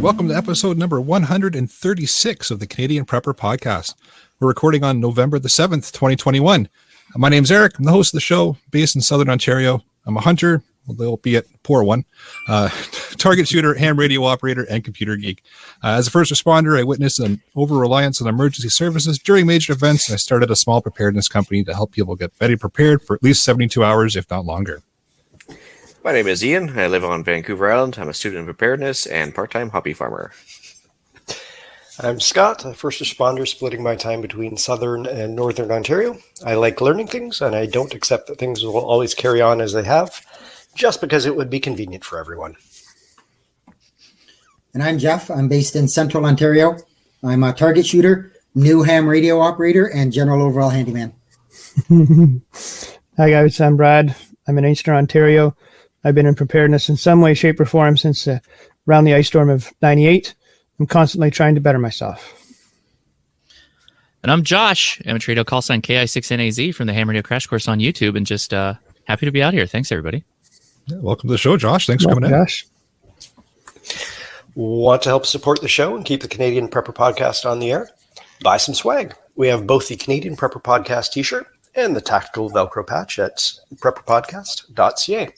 welcome to episode number 136 of the Canadian Prepper Podcast. We're recording on November the 7th, 2021. My name's Eric. I'm the host of the show, based in Southern Ontario. I'm a hunter, albeit a poor one, target shooter, ham radio operator, and computer geek. As a first responder, I witnessed an over-reliance on emergency services during major events, and I started a small preparedness company to help people get better prepared for at least 72 hours, if not longer. My name is Ian. I live on Vancouver Island. I'm a student in preparedness and part-time hobby farmer. I'm Scott, a first responder splitting my time between Southern and Northern Ontario. I like learning things, and I don't accept that things will always carry on as they have, just because it would be convenient for everyone. And I'm Jeff. I'm based in Central Ontario. I'm a target shooter, new ham radio operator, and general overall handyman. Hi guys, I'm Brad. I'm in Eastern Ontario. I've been in preparedness in some way, shape, or form since around the ice storm of 98. I'm constantly trying to better myself. And I'm Josh, amateur radio call sign KI6NAZ from the Ham Radio Crash Course on YouTube, and just happy to be out here. Thanks, everybody. Yeah, welcome to the show, Josh. Thanks for coming in. Josh. Want to help support the show and keep the Canadian Prepper Podcast on the air? Buy some swag. We have both the Canadian Prepper Podcast t-shirt and the tactical Velcro patch at prepperpodcast.ca.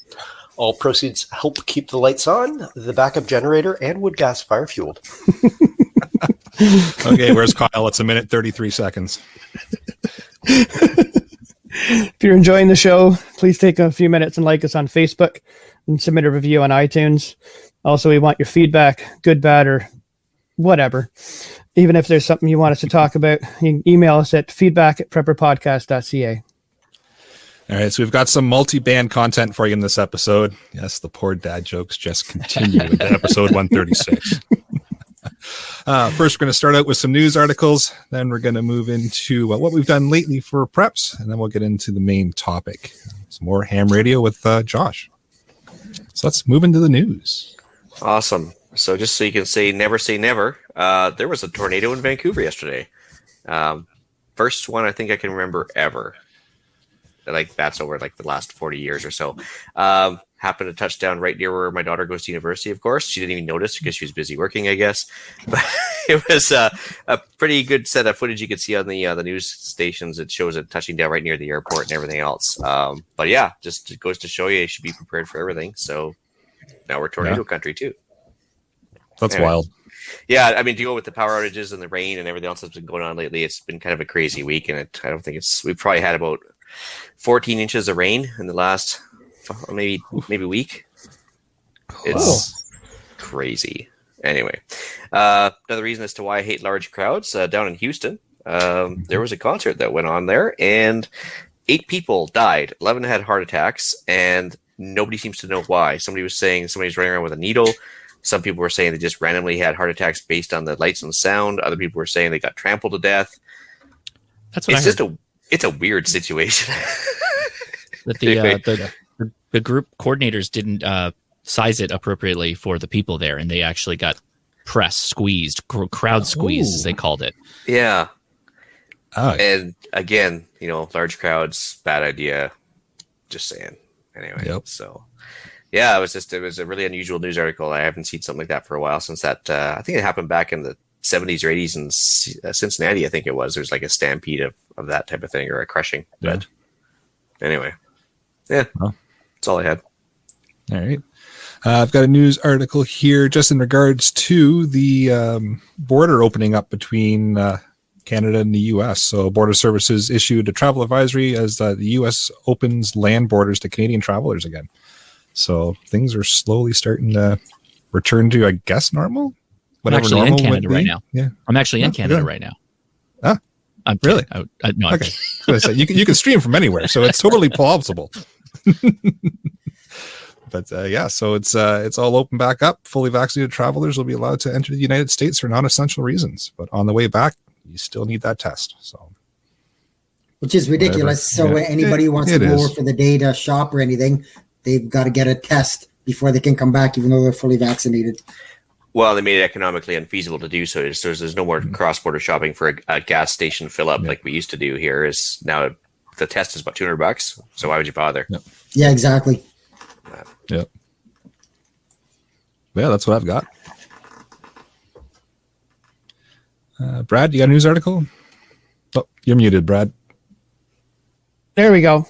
All proceeds help keep the lights on, the backup generator, and wood gas fire fueled. Okay, where's Kyle? It's a minute 33 seconds. If you're enjoying the show, please take a few minutes and like us on Facebook and submit a review on iTunes. Also, we want your feedback, good, bad, or whatever. Even if there's something you want us to talk about, you can email us at feedback@prepperpodcast.ca. All right, so we've got some multi-band content for you in this episode. Yes, the poor dad jokes just continue with episode 136. First, we're going to start out with some news articles. Then we're going to move into what we've done lately for preps, and then we'll get into the main topic. Some more ham radio with Josh. So let's move into the news. Awesome. So just so you can say never, there was a tornado in Vancouver yesterday. First one I think I can remember ever. Like that's over like the last 40 years or so. Happened to touch down right near where my daughter goes to university, of course. She didn't even notice because she was busy working, I guess. But it was a pretty good set of footage you could see on the news stations. It shows it touching down right near the airport and everything else. But yeah, just it goes to show you should be prepared for everything. So now we're tornado country too. That's anyway, wild. Yeah, I mean, to go with the power outages and the rain and everything else that's been going on lately, it's been kind of a crazy week. And I don't think we've probably had about 14 inches of rain in the last maybe week. It's crazy. Anyway, another reason as to why I hate large crowds, down in Houston, there was a concert that went on there and 8 people died. 11 had heart attacks and nobody seems to know why. Somebody was saying somebody's running around with a needle. Some people were saying they just randomly had heart attacks based on the lights and sound. Other people were saying they got trampled to death. That's what It's a weird situation. That the group coordinators didn't size it appropriately for the people there, and they actually got squeezed, crowd squeezed, as they called it. Yeah. Oh. And again, large crowds, bad idea. Just saying. Anyway, So yeah, it was a really unusual news article. I haven't seen something like that for a while since that. I think it happened back in the 70s or 80s in Cincinnati, I think it was. There's like a stampede of that type of thing, or a crushing. Yeah. But anyway, that's all I had. All right. I've got a news article here just in regards to the border opening up between Canada and the U.S. So Border Services issued a travel advisory as the U.S. opens land borders to Canadian travelers again. So things are slowly starting to return to, I guess, normal. I'm actually in Canada right now. Yeah, I'm actually in Canada right now. Ah, I'm really? No, okay. So you can stream from anywhere, so it's totally plausible. But so it's all open back up. Fully vaccinated travelers will be allowed to enter the United States for non-essential reasons, but on the way back, you still need that test. So, which is ridiculous. So when anybody who wants to go over for the day to shop or anything, they've got to get a test before they can come back, even though they're fully vaccinated. Well, they made it economically unfeasible to do so. So there's no more cross-border shopping for a gas station fill-up like we used to do here. Is now the test is about $200. So why would you bother? Yep. Yeah, exactly. Yep. Yeah, that's what I've got. Brad, you got a news article? Oh, you're muted, Brad. There we go.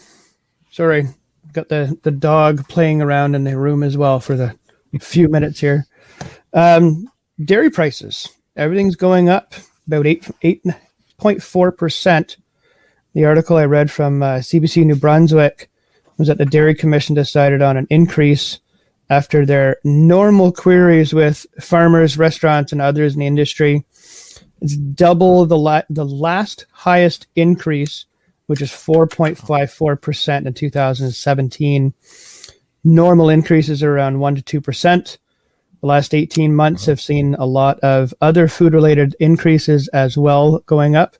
Sorry. Got the dog playing around in the room as well for the few minutes here. Dairy prices. Everything's going up about 8.4%. The article I read from CBC New Brunswick was that the Dairy Commission decided on an increase after their normal queries with farmers, restaurants, and others in the industry. It's double the last highest increase, which is 4.54% in 2017. Normal increases are around 1% to 2%. The last 18 months have seen a lot of other food-related increases as well going up.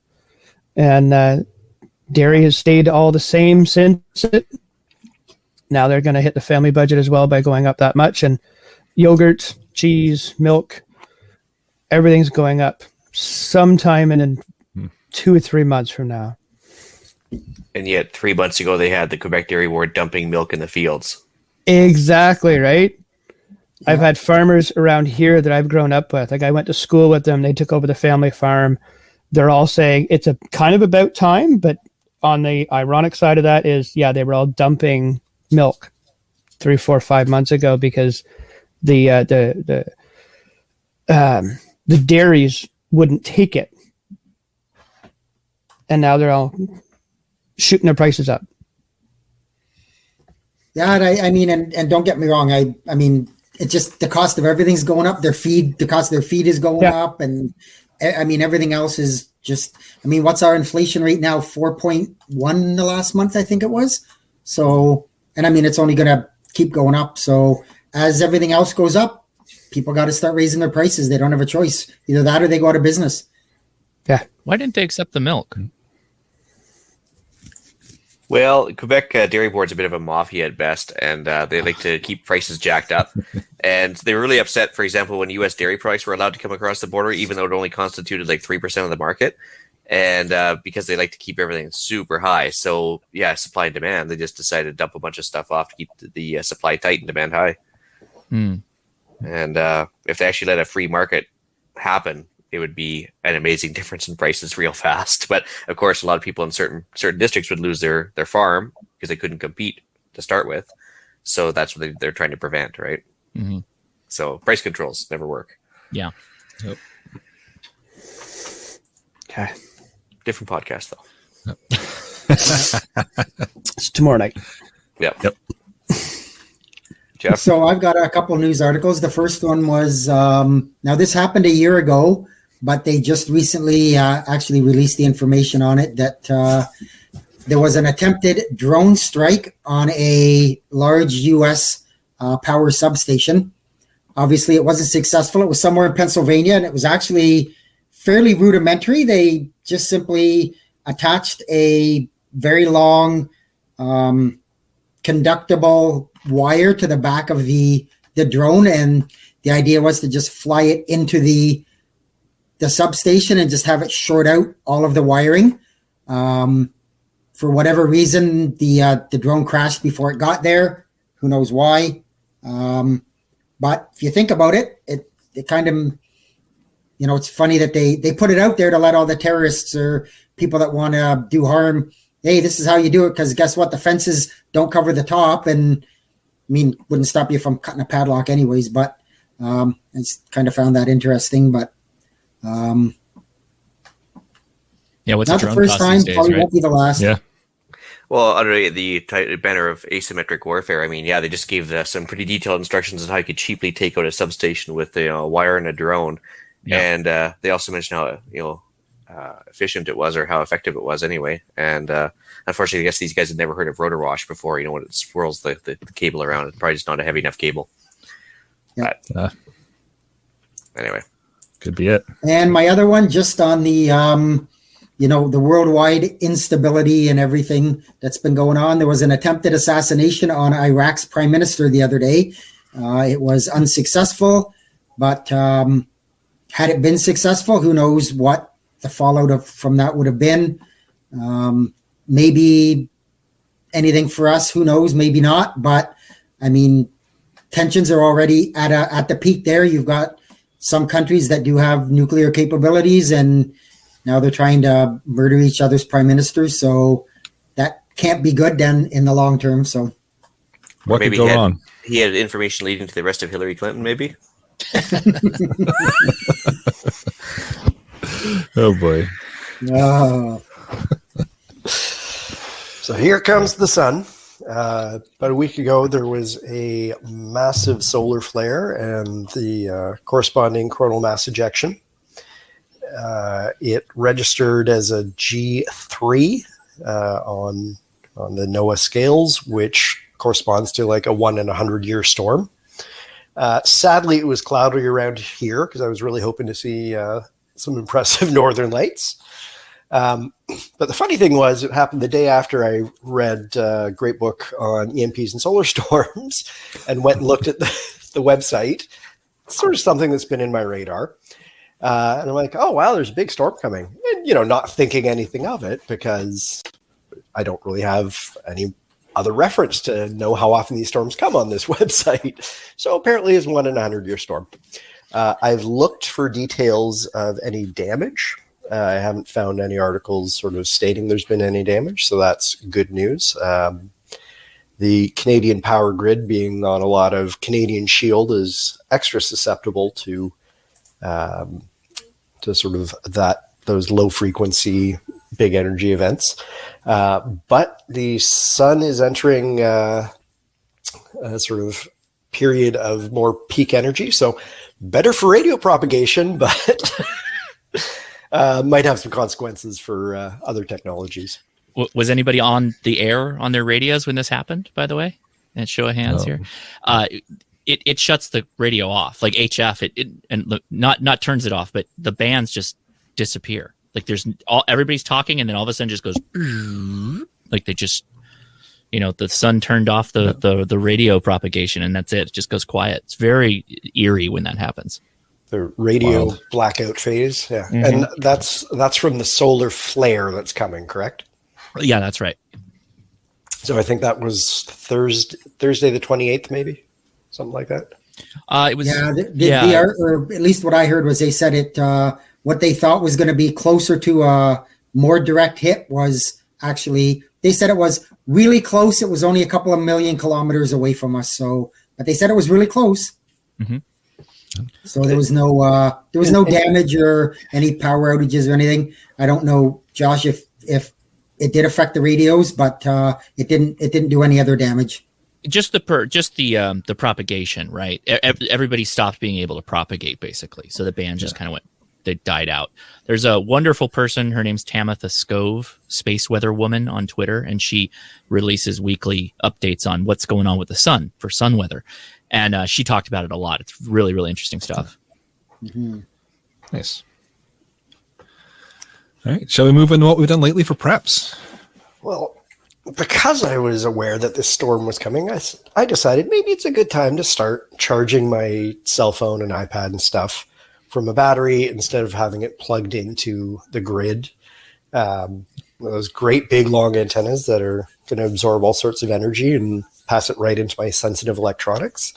And dairy has stayed all the same since it. Now they're going to hit the family budget as well by going up that much. And yogurt, cheese, milk, everything's going up sometime in 2 or 3 months from now. And yet 3 months ago, they had the Quebec Dairy Board dumping milk in the fields. Exactly, right? Yeah. I've had farmers around here that I've grown up with. Like I went to school with them. They took over the family farm. They're all saying it's a kind of about time, but on the ironic side of that is, yeah, they were all dumping milk 3, 4, 5 months ago because the dairies wouldn't take it. And now they're all shooting their prices up. Yeah, I mean, and don't get me wrong. I mean, it's just the cost of everything's going up. The cost of their feed is going up. And I mean, everything else is just, I mean, what's our inflation rate now? 4.1 the last month, I think it was. So, and I mean, it's only going to keep going up. So as everything else goes up, people got to start raising their prices. They don't have a choice. Either that or they go out of business. Yeah. Why didn't they accept the milk? Well, Quebec Dairy Board's a bit of a mafia at best, and they like to keep prices jacked up. And they were really upset, for example, when U.S. dairy products were allowed to come across the border, even though it only constituted like 3% of the market. And because they like to keep everything super high. So, yeah, supply and demand, they just decided to dump a bunch of stuff off to keep the supply tight and demand high. Mm. And if they actually let a free market happen, it would be an amazing difference in prices real fast. But of course, a lot of people in certain districts would lose their farm because they couldn't compete to start with. So that's what they're trying to prevent, right? Mm-hmm. So price controls never work. Yeah. Yep. Okay. Different podcast though. Yep. It's tomorrow night. Yep. Jeff? So I've got a couple news articles. The first one was, now this happened a year ago, but they just recently actually released the information on it that there was an attempted drone strike on a large U.S. Power substation. Obviously, it wasn't successful. It was somewhere in Pennsylvania, and it was actually fairly rudimentary. They just simply attached a very long conductible wire to the back of the drone, and the idea was to just fly it into the substation and just have it short out all of the wiring. For whatever reason, the drone crashed before it got there. Who knows why? But if you think about it, it kind of, it's funny that they put it out there to let all the terrorists or people that want to do harm, hey, this is how you do it, because guess what? The fences don't cover the top, and I mean, wouldn't stop you from cutting a padlock anyways, but I just kind of found that interesting. But yeah, what's not the the first time, days, probably right? won't be the last. Yeah. Well, under the banner of asymmetric warfare, I mean, yeah, they just gave some pretty detailed instructions on how you could cheaply take out a substation with a wire and a drone. Yeah. And they also mentioned how efficient it was, or how effective it was anyway. And unfortunately, I guess these guys had never heard of rotor wash before. When it swirls the cable around, it's probably just not a heavy enough cable. Yeah. But, anyway, could be it. And my other one, just on the the worldwide instability and everything that's been going on. There was an attempted assassination on Iraq's prime minister the other day. It was unsuccessful, but had it been successful, who knows what the fallout from that would have been. Maybe anything for us, who knows, maybe not. But I mean, tensions are already at the peak there. You've got, some countries that do have nuclear capabilities, and now they're trying to murder each other's prime ministers. So that can't be good then in the long term. So what could go wrong? He had information leading to the arrest of Hillary Clinton, maybe. Oh boy. So here comes the sun. About a week ago, there was a massive solar flare and the corresponding coronal mass ejection. It registered as a G3 on the NOAA scales, which corresponds to like a 1 in 100-year storm. Sadly, it was cloudy around here because I was really hoping to see some impressive northern lights. But the funny thing was, it happened the day after I read a great book on EMPs and solar storms and went and looked at the website. It's sort of something that's been in my radar. And I'm like, oh, wow, there's a big storm coming. And, not thinking anything of it because I don't really have any other reference to know how often these storms come on this website. So apparently it's 1 in a 100-year storm. I've looked for details of any damage. I haven't found any articles sort of stating there's been any damage, so that's good news. The Canadian power grid, being on a lot of Canadian shield, is extra susceptible to sort of those low frequency, big energy events. But the sun is entering a sort of period of more peak energy, so better for radio propagation, but might have some consequences for other technologies. Was anybody on the air on their radios when this happened, by the way? And show of hands here. It shuts the radio off, like HF. And not turns it off, but the bands just disappear. Like everybody's talking, and then all of a sudden just goes like they just, the sun turned off the radio propagation, and that's it. It just goes quiet. It's very eerie when that happens. The radio blackout phase, yeah, and that's from the solar flare that's coming, correct? Yeah, that's right. So I think that was Thursday the 28th, maybe something like that. It was, or at least what I heard was they said it. What they thought was going to be closer to a more direct hit was actually, they said it was really close. It was only a couple of million kilometers away from us. So, but they said it was really close. Mm-hmm. So there was no damage or any power outages or anything. I don't know, Josh, if it did affect the radios, but it didn't do any other damage. Just the propagation, right? Everybody stopped being able to propagate, basically. So the band just kind of they died out. There's a wonderful person. Her name's Tamitha Scove, Space Weather Woman on Twitter, and she releases weekly updates on what's going on with the sun for sun weather. And she talked about it a lot. It's really, really interesting stuff. Mm-hmm. Nice. All right. Shall we move into what we've done lately for preps? Well, because I was aware that this storm was coming, I decided maybe it's a good time to start charging my cell phone and iPad and stuff from a battery instead of having it plugged into the grid. Those great big long antennas that are going to absorb all sorts of energy and pass it right into my sensitive electronics.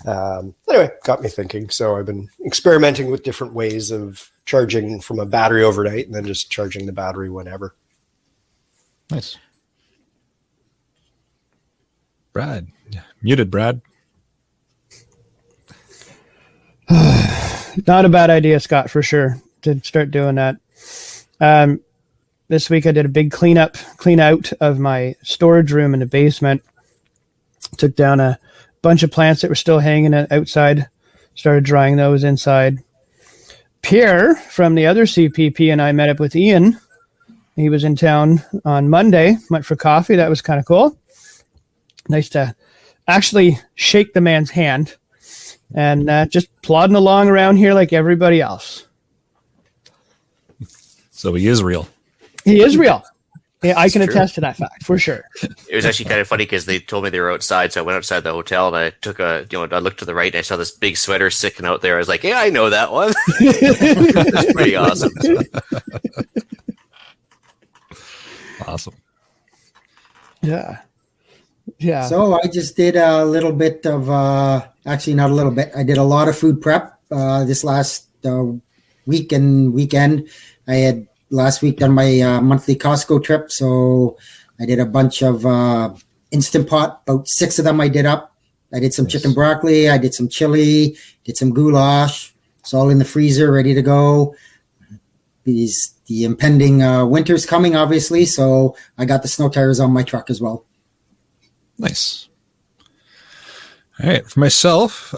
Anyway, got me thinking. So I've been experimenting with different ways of charging from a battery overnight and then just charging the battery whenever. Nice. Brad. Muted, Brad. Not a bad idea, Scott, for sure, to start doing that. This week I did a big clean out of my storage room in the basement. Took down a bunch of plants that were still hanging outside, started drying those inside. Pierre from the other CPP and I met up with Ian. He was in town on Monday, went for coffee. That was kind of cool. Nice to actually shake the man's hand and just plodding along around here like everybody else. So he is real. He is real. Yeah, I can attest to that fact for sure. It was actually kind of funny because they told me they were outside, so I went outside the hotel and I took I looked to the right and I saw this big sweater sticking out there. I was like, yeah, I know that one. That's pretty awesome. Awesome. Yeah. Yeah. So I just did a little bit of, actually not a little bit. I did a lot of food prep this last week and weekend. I had last week done my monthly Costco trip, so I did a bunch of Instant Pot. About 6 of them I did up. I did some chicken broccoli. I did some chili. Did some goulash. It's all in the freezer, ready to go. The impending winter's coming, obviously, so I got the snow tires on my truck as well. Nice. All right. For myself,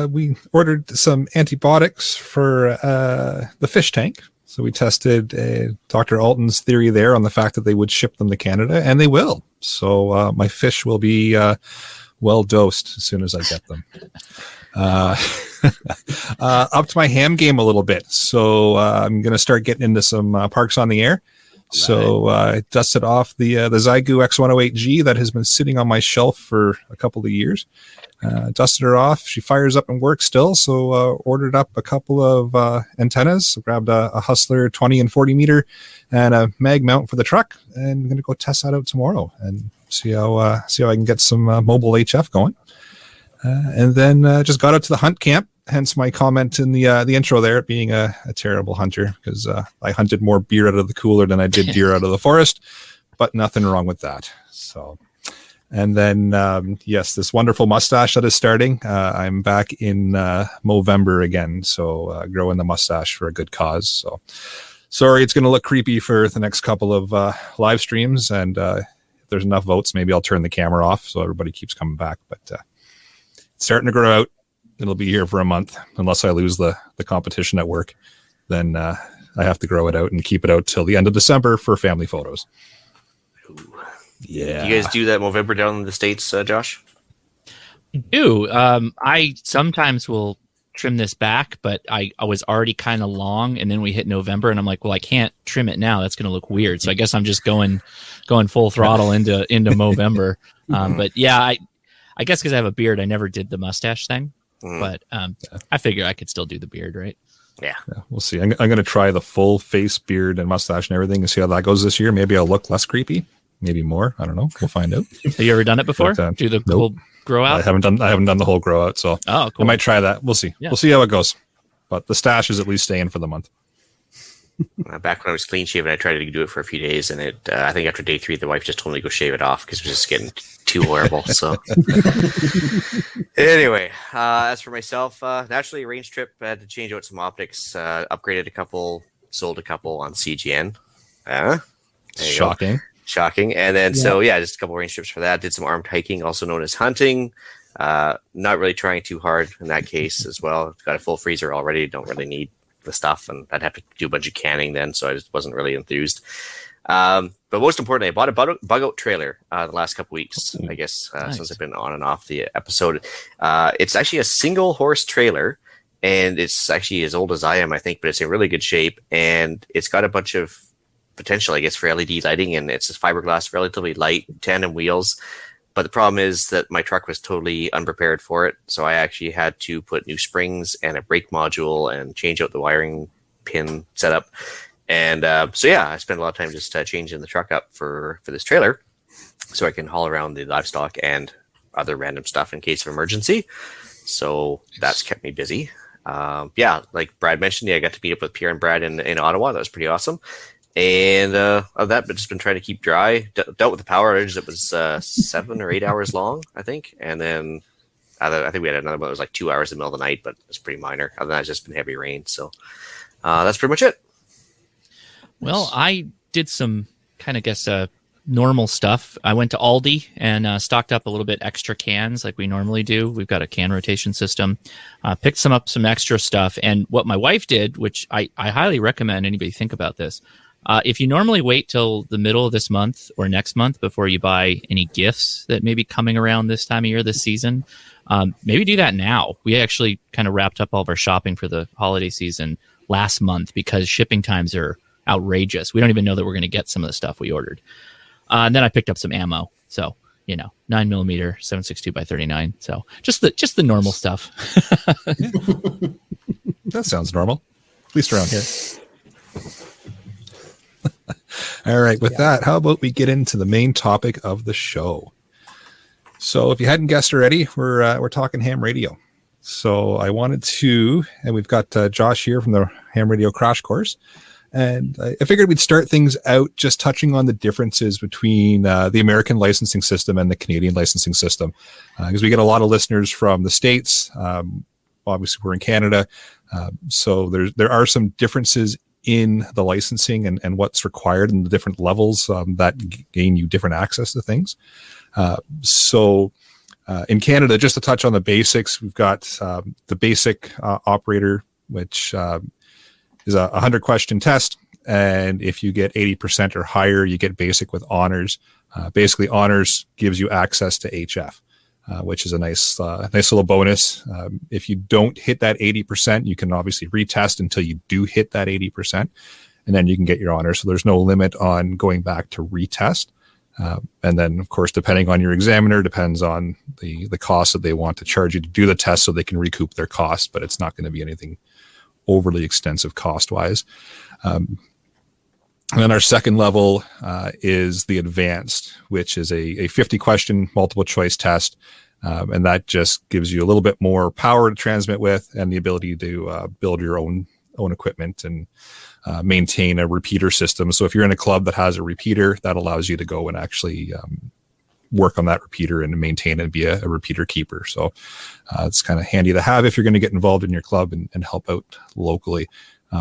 we ordered some antibiotics for the fish tank. So we tested Dr. Alton's theory there on the fact that they would ship them to Canada, and they will. So my fish will be well dosed as soon as I get them. Up to my ham game a little bit. So I'm going to start getting into some Parks on the Air. So I dusted off the Zygu X108G that has been sitting on my shelf for a couple of years. Dusted her off. She fires up and works still. So ordered up a couple of antennas. So grabbed a Hustler 20 and 40 meter and a mag mount for the truck. And I'm going to go test that out tomorrow and see how I can get some mobile HF going. And then just got out to the hunt camp. Hence my comment in the intro there, being a terrible hunter, because I hunted more beer out of the cooler than I did deer out of the forest, but nothing wrong with that. So, and then yes, this wonderful mustache that is starting. I'm back in Movember again, so growing the mustache for a good cause. So, sorry, it's going to look creepy for the next couple of live streams, and if there's enough votes, maybe I'll turn the camera off so everybody keeps coming back. But it's starting to grow out. It'll be here for a month unless I lose the competition at work. Then I have to grow it out and keep it out till the end of December for family photos. Ooh. Yeah. Do you guys do that Movember down in the States, Josh? I do. I sometimes will trim this back, but I was already kind of long, and then we hit November, and I'm like, well, I can't trim it now. That's going to look weird. So I guess I'm just going full throttle into Movember. But yeah, I guess because I have a beard, I never did the mustache thing. But I figure I could still do the beard, right? Yeah, we'll see. I'm going to try the full face, beard, and mustache and everything and see how that goes this year. Maybe I'll look less creepy, maybe more. I don't know. We'll find out. Have you ever done it before? But, do the nope. whole grow out? I haven't done the whole grow out, so cool. I might try that. We'll see. Yeah. We'll see how it goes. But the stash is at least staying for the month. Back when I was clean shaven, I tried to do it for a few days, and I think after day 3, the wife just told me to go shave it off because it was just getting too horrible. So anyway, as for myself, naturally a range trip. I had to change out some optics, upgraded a couple, sold a couple on CGN. Shocking. And then just a couple range trips for that. Did some armed hiking, also known as hunting. Not really trying too hard in that case as well. Got a full freezer already. Don't really need the stuff, and I'd have to do a bunch of canning then, so I just wasn't really enthused. But most importantly, I bought a bug out trailer the last couple weeks, I guess, Nice. since I've been on and off the episode. It's actually a single horse trailer, and it's actually as old as I am, I think, but it's in really good shape, and it's got a bunch of potential, I guess, for LED lighting, and it's fiberglass, relatively light, tandem wheels. But the problem is that my truck was totally unprepared for it. So I actually had to put new springs and a brake module and change out the wiring pin setup. And I spent a lot of time just changing the truck up for this trailer so I can haul around the livestock and other random stuff in case of emergency. So that's kept me busy. Like Brad mentioned, I got to meet up with Pierre and Brad in Ottawa. That was pretty awesome. And of that, but just been trying to keep dry. Dealt with the power outage that was 7 or 8 hours long, I think. And then I think we had another one that was like 2 hours in the middle of the night, but it's pretty minor. Other than that, it's just been heavy rain. So that's pretty much it. Well, I did some kind of normal stuff. I went to Aldi and stocked up a little bit extra cans like we normally do. We've got a can rotation system. Picked up some extra stuff. And what my wife did, which I highly recommend anybody think about this. If you normally wait till the middle of this month or next month before you buy any gifts that may be coming around this time of year, this season, maybe do that now. We actually kind of wrapped up all of our shopping for the holiday season last month because shipping times are outrageous. We don't even know that we're going to get some of the stuff we ordered. And then I picked up some ammo. So, 9mm, 7.62 by 39. So just the normal stuff. That sounds normal, at least around here. All right. With that, how about we get into the main topic of the show? So if you hadn't guessed already, we're talking ham radio. So I wanted to, and we've got Josh here from the Ham Radio Crash Course. And I figured we'd start things out just touching on the differences between the American licensing system and the Canadian licensing system. Because we get a lot of listeners from the States. Obviously, we're in Canada. So there are some differences in the licensing and what's required and the different levels that gain you different access to things. In Canada, just to touch on the basics, we've got the basic operator, which is a 100-question test. And if you get 80% or higher, you get basic with honors. Basically, honors gives you access to HF, which is a nice little bonus. If you don't hit that 80%, you can obviously retest until you do hit that 80%, and then you can get your honors. So there's no limit on going back to retest. And then, of course, depending on your examiner, depends on the cost that they want to charge you to do the test so they can recoup their cost, but it's not going to be anything overly extensive cost-wise. And then our second level is the advanced, which is a 50-question multiple-choice test, and that just gives you a little bit more power to transmit with and the ability to build your own equipment and maintain a repeater system. So if you're in a club that has a repeater, that allows you to go and actually work on that repeater and maintain and be a repeater keeper. So it's kind of handy to have if you're going to get involved in your club and help out locally.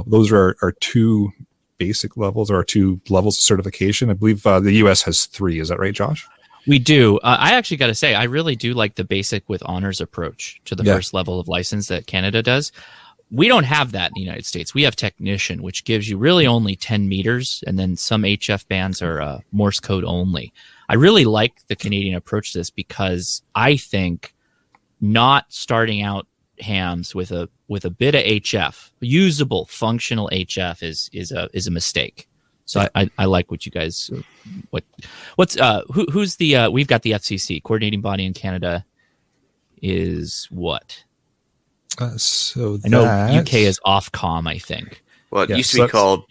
Those are our two basic levels, or our two levels of certification. I believe the US has 3. Is that right, Josh? We do. I actually got to say, I really do like the basic with honors approach to the first level of license that Canada does. We don't have that in the United States. We have technician, which gives you really only 10 meters, and then some HF bands are Morse code only. I really like the Canadian approach to this because I think not starting out hams with a bit of HF, usable, functional HF is a mistake. So I like what you guys who's the we've got the FCC coordinating body in Canada is what? So I know UK is Ofcom, I think. Well, it used to be called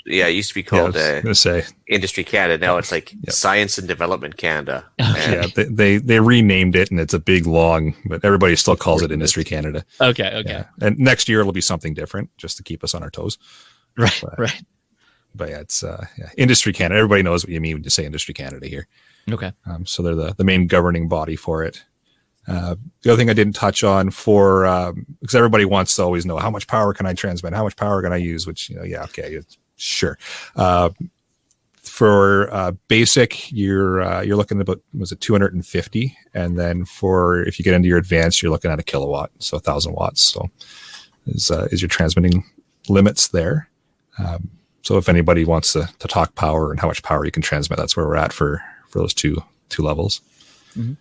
Industry Canada. Now it's like Science and Development Canada. Yeah, they renamed it, and it's a big long, but everybody still calls it Industry Canada. Okay. Yeah. And next year it'll be something different, just to keep us on our toes. Right. But yeah, it's Industry Canada. Everybody knows what you mean when you say Industry Canada here. Okay. So they're the main governing body for it. The other thing I didn't touch on because everybody wants to always know how much power can I transmit, how much power can I use, which, sure. For basic, you're looking at about, was it 250? And then if you get into your advanced, you're looking at a kilowatt, so 1,000 watts. So is your transmitting limits there. So if anybody wants to talk power and how much power you can transmit, that's where we're at for those two levels. Mm-hmm.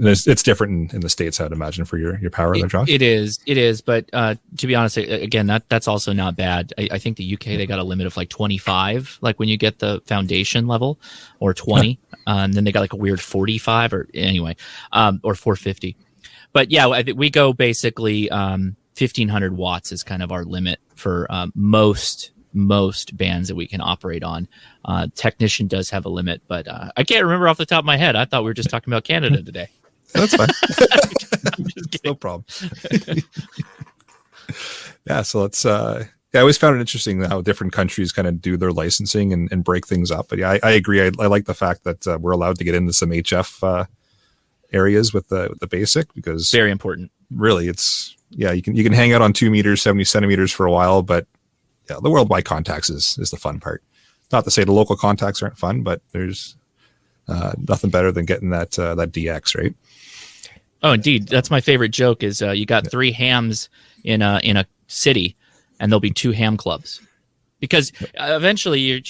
It's different in the States, I'd imagine, for your power there, Josh. It is. But to be honest, again, that's also not bad. I think the UK, they got a limit of like 25, like when you get the foundation level, or 20. And then they got like a weird 45 or 450. But yeah, we go basically 1,500 watts is kind of our limit for most bands that we can operate on. Technician does have a limit, but I can't remember off the top of my head. I thought we were just talking about Canada today. That's fine. No problem. Yeah, so let's I always found it interesting how different countries kind of do their licensing and break things up. But yeah, I agree. I like the fact that we're allowed to get into some HF areas with the basic, because very important. Really, it's you can hang out on 2 meters, 70 centimeters for a while, but the worldwide contacts is the fun part. Not to say the local contacts aren't fun, but there's nothing better than getting that DX, right? Oh, indeed. That's my favorite joke is you got 3 hams in a city, and there'll be 2 ham clubs. Because eventually you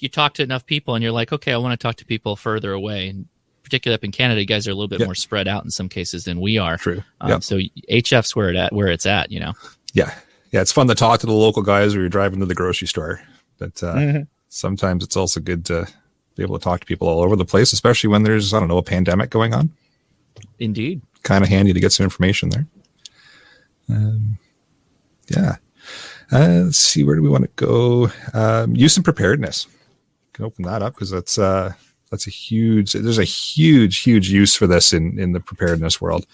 talk to enough people, and you're like, okay, I want to talk to people further away. And particularly up in Canada, you guys are a little bit more spread out in some cases than we are. True. So HF's where it's at, Yeah. Yeah, it's fun to talk to the local guys when you're driving to the grocery store. But sometimes it's also good to be able to talk to people all over the place, especially when there's, a pandemic going on. Indeed. Kind of handy to get some information there. Let's see, where do we want to go? Use and preparedness. You can open that up because there's a huge use for this in the preparedness world.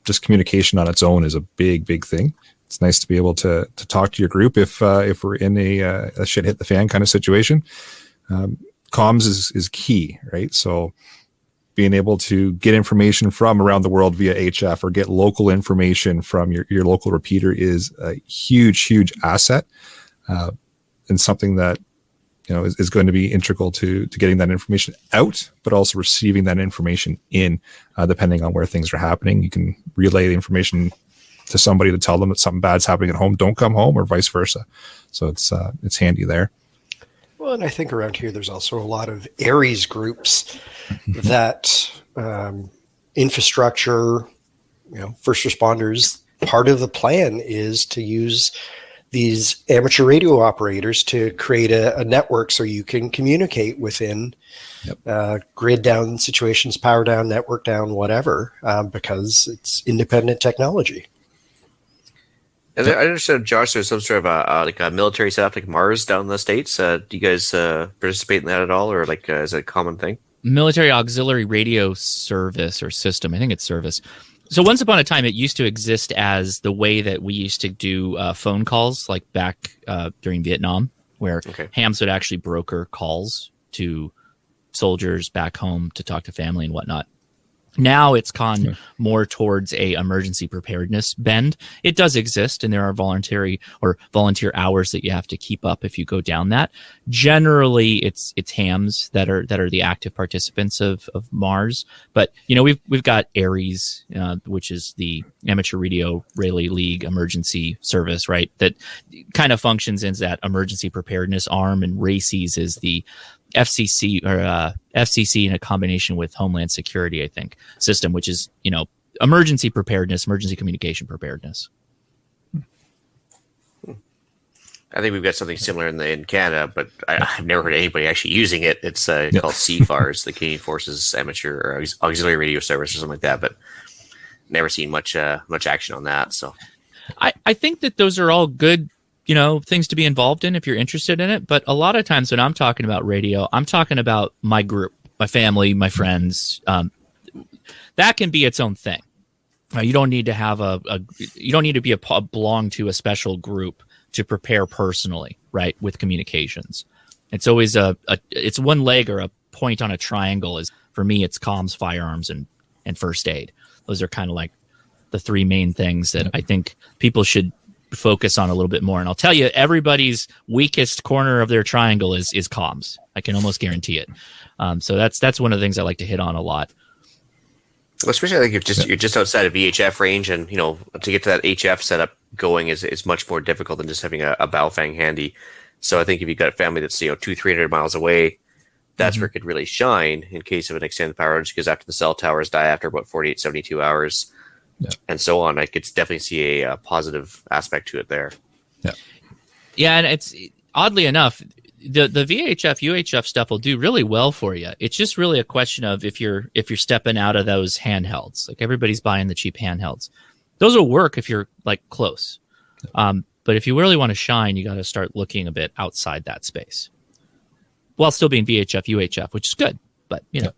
just communication on its own is a big thing. It's nice to be able to talk to your group if we're in a shit hit the fan kind of situation. Comms is key, right? So being able to get information from around the world via HF or get local information from your local repeater is a huge asset, and something that is going to be integral to getting that information out, but also receiving that information in, depending on where things are happening. You can relay the information to somebody to tell them that something bad's happening at home, don't come home, or vice versa. So it's handy there. Well, and I think around here there's also a lot of ARES groups that infrastructure, first responders, part of the plan is to use these amateur radio operators to create a network so you can communicate within grid down situations, power down, network down, whatever, because it's independent technology. And I understand, Josh, there's some sort of like a military setup like Mars down in the States. Do you guys participate in that at all, or is it a common thing? Military auxiliary radio service or system. I think it's service. So once upon a time, it used to exist as the way that we used to do phone calls, like back during Vietnam, where hams would actually broker calls to soldiers back home to talk to family and whatnot. Now it's gone more towards a emergency preparedness bend. It does exist, and there are volunteer hours that you have to keep up if you go down that. Generally, it's hams that are the active participants of Mars. But we've got ARES, which is the Amateur Radio Relay League Emergency Service, right? That kind of functions as that emergency preparedness arm, and RACES is the FCC or FCC in a combination with Homeland Security, I think, system, which is, emergency preparedness, emergency communication preparedness. I think we've got something similar in Canada, but I've never heard of anybody actually using it. It's called CFARS, the Canadian Forces Amateur or Auxiliary Radio Service or something like that, but never seen much action on that. So I think that those are all good things to be involved in if you're interested in it. But a lot of times when I'm talking about radio, I'm talking about my group, my family, my friends. That can be its own thing. You don't need to have you don't need to belong to a special group to prepare personally, right? With communications. It's always it's one leg or a point on a triangle. Is for me, it's comms, firearms, and first aid. Those are kind of like the three main things that I think people should focus on a little bit more. And I'll tell you, everybody's weakest corner of their triangle is comms. I can almost guarantee it. So that's one of the things I like to hit on a lot. Well, especially like you're just outside of VHF range, and to get to that HF setup going is much more difficult than just having a Baofeng handy. So I think if you've got a family that's 200-300 miles away, that's where it could really shine in case of an extended power outage, because after the cell towers die after about 48-72 hours. And so on, I could definitely see a positive aspect to it there. Yeah, and it's oddly enough, the VHF UHF stuff will do really well for you. It's just really a question of if you're stepping out of those handhelds. Like everybody's buying the cheap handhelds. Those will work if you're like close. But if you really want to shine, you got to start looking a bit outside that space, while still being VHF UHF, which is good. But the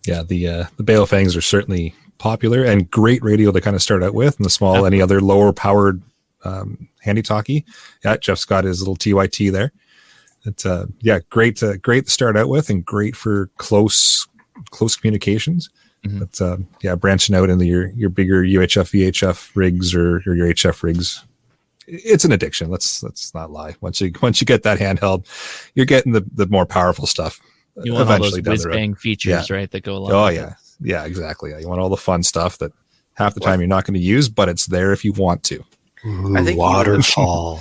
Baofangs are certainly popular and great radio to kind of start out with, and the small, any other lower powered handy talkie. Yeah, Jeff's got his little TYT there. It's great to start out with, and great for close communications. But branching out into your bigger UHF VHF rigs or your HF rigs, it's an addiction. Let's not lie. Once you get that handheld, you're getting the more powerful stuff. You want all those whiz-bang features, right, that go along with it. Yeah, exactly. You want all the fun stuff that half the time you're not going to use, but it's there if you want to. Ooh, I think waterfall.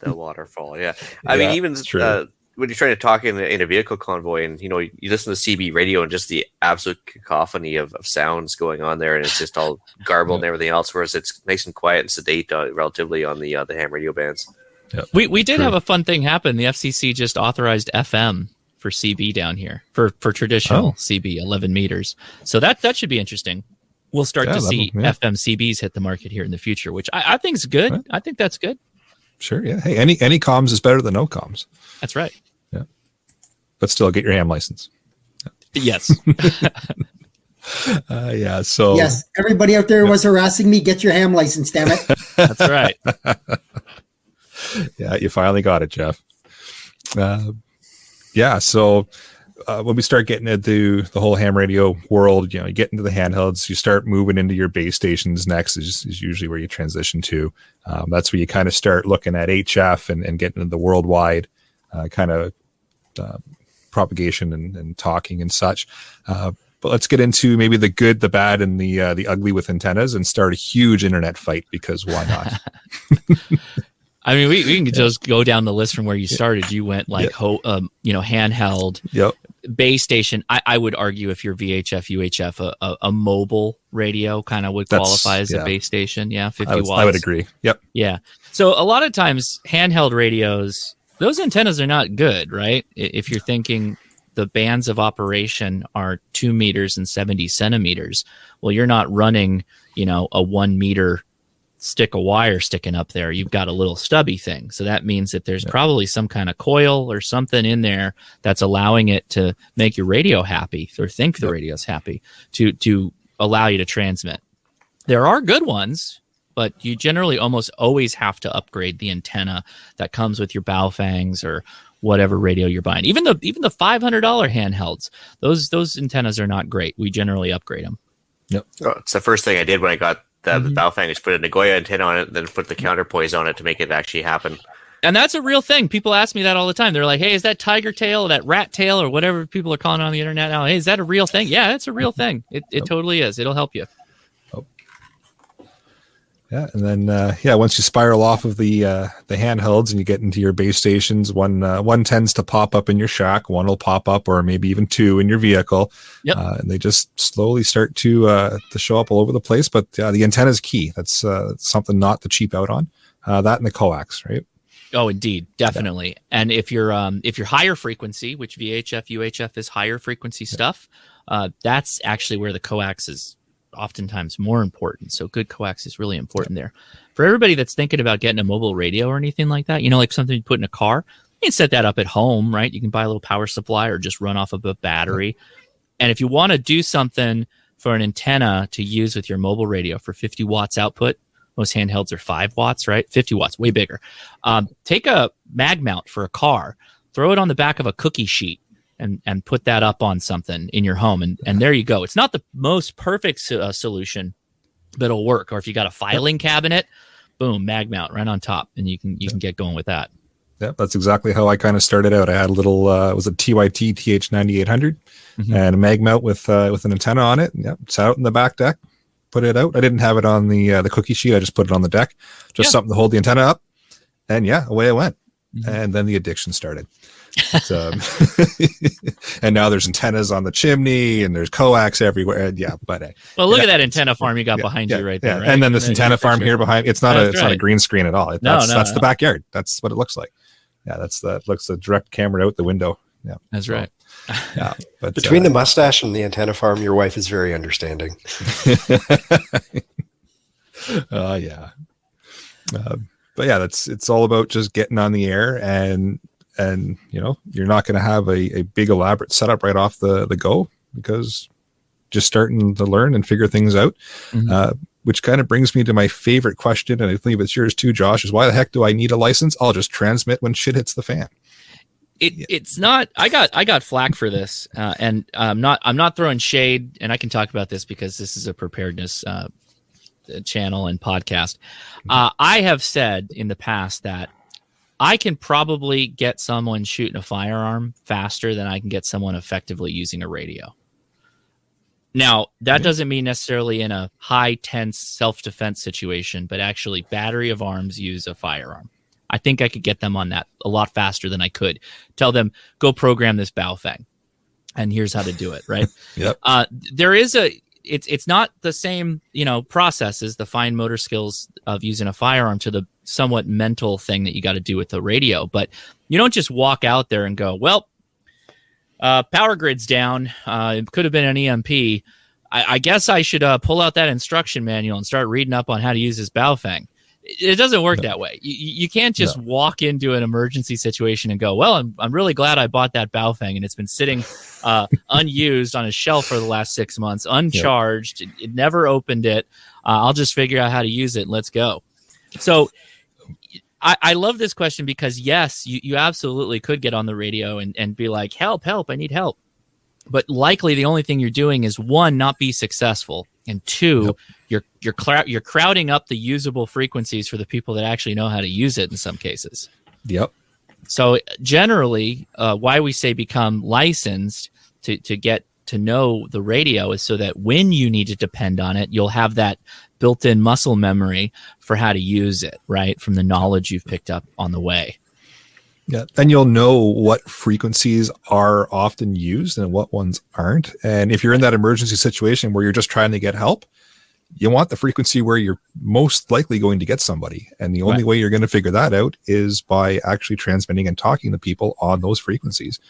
The waterfall, yeah. I mean, even when you're trying to talk in a vehicle convoy, and you listen to CB radio and just the absolute cacophony of sounds going on there, and it's just all garbled and everything else, whereas it's nice and quiet and sedate relatively on the ham radio bands. Yep. We did have a fun thing happen. The FCC just authorized FM for CB down here for traditional CB 11 meters. So that should be interesting. We'll start to see FM CBs hit the market here in the future, which I think is good. Right. I think that's good. Sure. Yeah. Hey, any comms is better than no comms. That's right. Yeah. But still get your ham license. Yes. Yeah. So Yes, everybody out there was harassing me. Get your ham license, damn it. That's right. yeah, you finally got it, Jeff. Yeah. So when we start getting into the whole ham radio world, you get into the handhelds, you start moving into your base stations next is usually where you transition to. That's where you kind of start looking at HF and getting into the worldwide kind of propagation and talking and such. But let's get into maybe the good, the bad, and the ugly with antennas and start a huge internet fight, because why not? I mean, we can just go down the list from where you started. You went like, handheld, base station. I would argue if you're VHF, UHF, a mobile radio kind of would qualify as a base station. Yeah, 50 watts. I would agree. Yep. Yeah. So a lot of times handheld radios, those antennas are not good, right? If you're thinking the bands of operation are 2 meters and 70 centimeters, well, you're not running, a 1 meter stick of wire sticking up there. You've got a little stubby thing. So that means that there's probably some kind of coil or something in there that's allowing it to make your radio happy, or think the radio's happy to allow you to transmit. There are good ones, but you generally almost always have to upgrade the antenna that comes with your Baofangs or whatever radio you're buying. Even the $500 handhelds, those antennas are not great. We generally upgrade them. Yep. Oh, it's the first thing I did when I got the Baofeng, is put a Nagoya antenna on it, then put the counterpoise on it to make it actually happen. And that's a real thing. People ask me that all the time. They're like, hey, is that tiger tail or that rat tail or whatever people are calling it on the internet now? Hey, is that a real thing? Yeah, it's a real thing. It totally is. It'll help you. Yeah, and then once you spiral off of the handhelds and you get into your base stations, one tends to pop up in your shack, one will pop up, or maybe even two in your vehicle. Yep. And they just slowly start to show up all over the place. But the antenna is key. That's something not to cheap out on. That and the coax, right? Oh, indeed, definitely. Yeah. And if you're higher frequency, which VHF, UHF is higher frequency stuff, that's actually where the coax is oftentimes more important. So good coax is really important there. For everybody that's thinking about getting a mobile radio or anything like that, like something you put in a car, you can set that up at home, right? You can buy a little power supply or just run off of a battery. And if you want to do something for an antenna to use with your mobile radio for 50 watts output, most handhelds are 5 watts, right? 50 watts, way bigger. Take a mag mount for a car, throw it on the back of a cookie sheet, and put that up on something in your home. And there you go. It's not the most perfect solution, but it'll work. Or if you got a filing cabinet, boom, mag mount right on top, and you can get going with that. Yeah, that's exactly how I kind of started out. I had a little, it was a TYT TH9800 and a mag mount with an antenna on it. Yeah, it's out in the back deck. Put it out. I didn't have it on the cookie sheet. I just put it on the deck, just something to hold the antenna up. And away I went. And then the addiction started. And now there's antennas on the chimney and there's coax everywhere. Look at that antenna farm you got behind you right there. Right? And then this antenna farm here behind. It's not not a green screen at all. That's the backyard. That's what it looks like. Yeah, looks a direct camera out the window. Yeah, that's right. Yeah, but between the mustache and the antenna farm, your wife is very understanding. Yeah. But yeah, it's all about just getting on the air and you're not going to have a big elaborate setup right off the go, because just starting to learn and figure things out, which kind of brings me to my favorite question. And I think it's yours too, Josh, is why the heck do I need a license? I'll just transmit when shit hits the fan. It's not, I got flack for this, and I'm not throwing shade, and I can talk about this because this is a preparedness, channel and podcast. I have said in the past that I can probably get someone shooting a firearm faster than I can get someone effectively using a radio. Now, that doesn't mean necessarily in a high tense self-defense situation, but actually battery of arms use a firearm. I think I could get them on that a lot faster than I could tell them, go program this Baofeng, and here's how to do it. Right. Yep. There is it's not the same, process as the fine motor skills of using a firearm to the somewhat mental thing that you got to do with the radio. But you don't just walk out there and go, well, power grid's down. It could have been an EMP. I guess I should pull out that instruction manual and start reading up on how to use this Baofeng. It doesn't work that way. You can't just walk into an emergency situation and go, well, I'm really glad I bought that Baofeng and it's been sitting unused on a shelf for the last 6 months, uncharged. It never opened it. I'll just figure out how to use it and let's go. So I love this question because, yes, you absolutely could get on the radio and be like, help, I need help. But likely the only thing you're doing is, one, not be successful, and two, you're crowding up the usable frequencies for the people that actually know how to use it in some cases. Yep. So generally, why we say become licensed to get to know the radio is so that when you need to depend on it, you'll have that built-in muscle memory for how to use it, right, from the knowledge you've picked up on the way. Yeah, then you'll know what frequencies are often used and what ones aren't. And if you're in that emergency situation where you're just trying to get help, you want the frequency where you're most likely going to get somebody. And the only way you're going to figure that out is by actually transmitting and talking to people on those frequencies.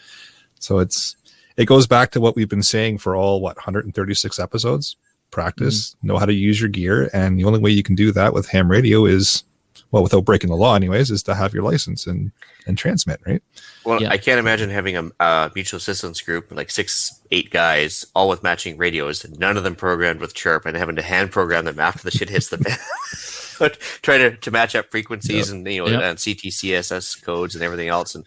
So it goes back to what we've been saying for all, 136 episodes. Practice, know how to use your gear. And the only way you can do that with ham radio is, well, without breaking the law anyways, is to have your license and transmit, right? Well, I can't imagine having a mutual assistance group, like 6-8 guys, all with matching radios, none of them programmed with chirp, and having to hand program them after the shit hits the fan. But try to match up frequencies and and CTCSS codes and everything else. And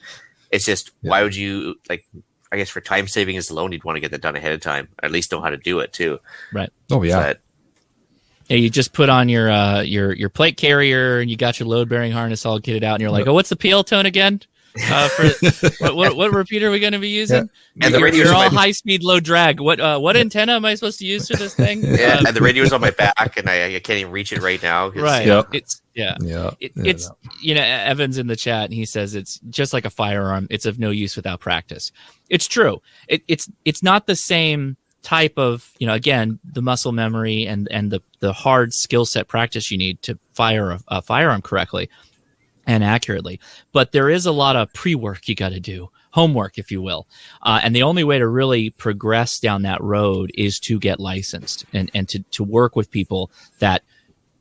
it's just, why would you, like, I guess for time saving is alone, you'd want to get that done ahead of time, or at least know how to do it too. Right. Oh yeah. Yeah, you just put on your plate carrier and you got your load bearing harness all kitted out, and you're like, oh, what's the PL tone again? What repeater are we going to be using? Yeah. And the radio's you're all high speed, low drag. What antenna am I supposed to use for this thing? And the radio's on my back, and I can't even reach it right now. Right. It's It's Evan's in the chat, and he says it's just like a firearm. It's of no use without practice. It's true. It's not the same type of, again, the muscle memory and the hard skill set practice you need to fire a firearm correctly and accurately. But there is a lot of pre-work you got to do, homework, if you will. And the only way to really progress down that road is to get licensed and to work with people that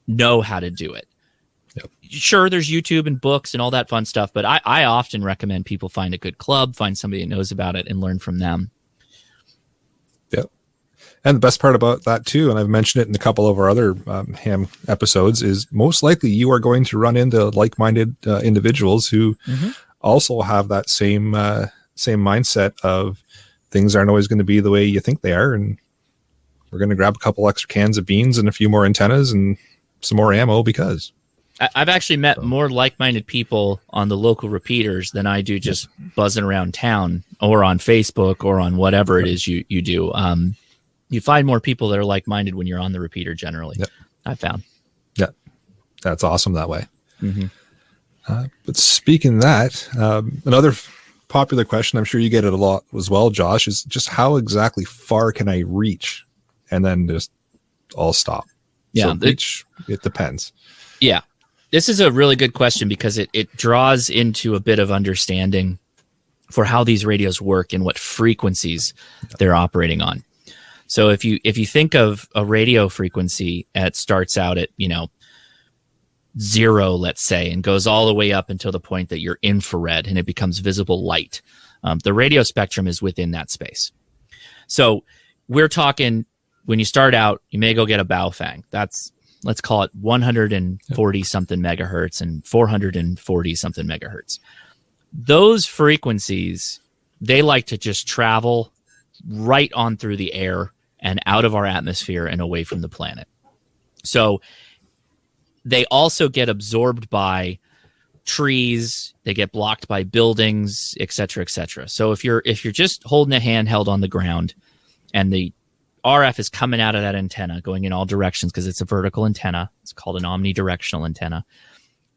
know how to do it. Yep. Sure, there's YouTube and books and all that fun stuff, but I often recommend people find a good club, find somebody that knows about it, and learn from them. And the best part about that too, and I've mentioned it in a couple of our other ham episodes, is most likely you are going to run into like-minded individuals who also have that same mindset of things aren't always going to be the way you think they are, and we're going to grab a couple extra cans of beans and a few more antennas and some more ammo because. I've actually met more like-minded people on the local repeaters than I do just buzzing around town or on Facebook or on whatever it is you do. You find more people that are like-minded when you're on the repeater generally. Yep. I've found. Yeah, that's awesome that way. But speaking of that, another popular question, I'm sure you get it a lot as well, Josh, is just how exactly far can I reach and then just all stop? Yeah, so it depends. Yeah, this is a really good question because it draws into a bit of understanding for how these radios work and what frequencies they're operating on. So if you think of a radio frequency, it starts out at 0, let's say, and goes all the way up until the point that you're infrared and it becomes visible light. The radio spectrum is within that space. So we're talking, when you start out, you may go get a Baofeng. That's, let's call it 140 something megahertz and 440 something megahertz. Those frequencies, they like to just travel right on through the air and out of our atmosphere and away from the planet. So they also get absorbed by trees, they get blocked by buildings, et cetera, et cetera. So if you're just holding a handheld on the ground and the RF is coming out of that antenna going in all directions because it's a vertical antenna, it's called an omnidirectional antenna,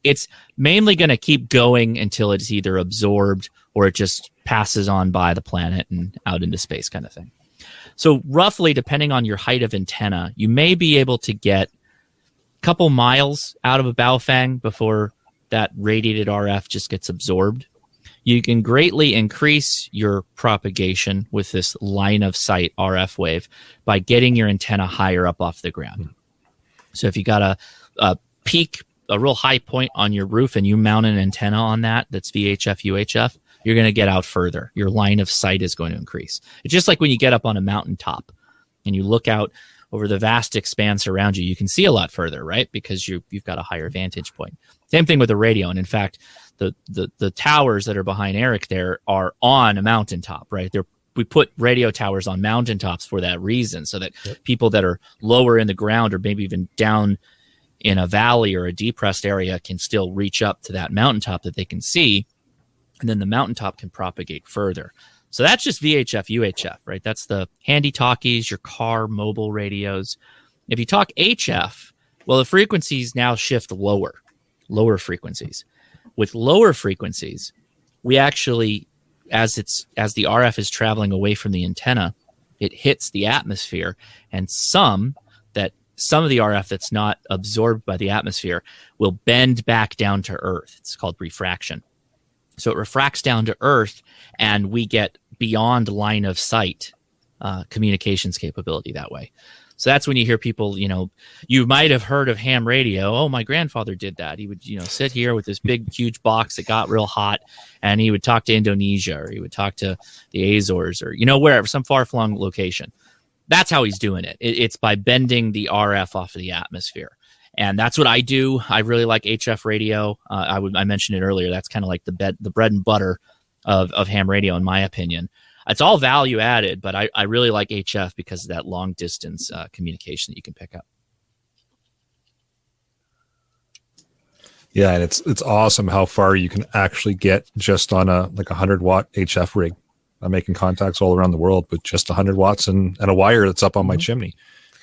it's mainly going to keep going until it's either absorbed or it just passes on by the planet and out into space kind of thing. So roughly, depending on your height of antenna, you may be able to get a couple miles out of a Baofeng before that radiated RF just gets absorbed. You can greatly increase your propagation with this line of sight RF wave by getting your antenna higher up off the ground. So if you got a peak a real high point on your roof and you mount an antenna on that's VHF, UHF, you're going to get out further. Your line of sight is going to increase. It's just like when you get up on a mountaintop and you look out over the vast expanse around you, you can see a lot further, right? Because you've got a higher vantage point. Same thing with the radio. And in fact, the towers that are behind Eric there are on a mountaintop, right? We put radio towers on mountaintops for that reason, so that people that are lower in the ground or maybe even down in a valley or a depressed area can still reach up to that mountaintop that they can see, and then the mountaintop can propagate further. So that's just VHF, UHF, right? That's the handy talkies, your car, mobile radios. If you talk HF, well, the frequencies now shift lower frequencies. With lower frequencies, we actually, as the RF is traveling away from the antenna, it hits the atmosphere, and some of the RF that's not absorbed by the atmosphere will bend back down to Earth. It's called refraction. So it refracts down to Earth, and we get beyond line of sight communications capability that way. So that's when you hear people, you might have heard of ham radio. Oh, my grandfather did that. He would, sit here with this big, huge box that got real hot, and he would talk to Indonesia, or he would talk to the Azores, or, wherever, some far-flung location. That's how he's doing it. It's by bending the RF off of the atmosphere. And that's what I do. I really like HF radio. I mentioned it earlier. That's kind of like the bread and butter of ham radio, in my opinion. It's all value added, but I really like HF because of that long distance communication that you can pick up. Yeah, and it's awesome how far you can actually get just on a 100-watt HF rig. I'm making contacts all around the world with just 100 watts and a wire that's up on my chimney.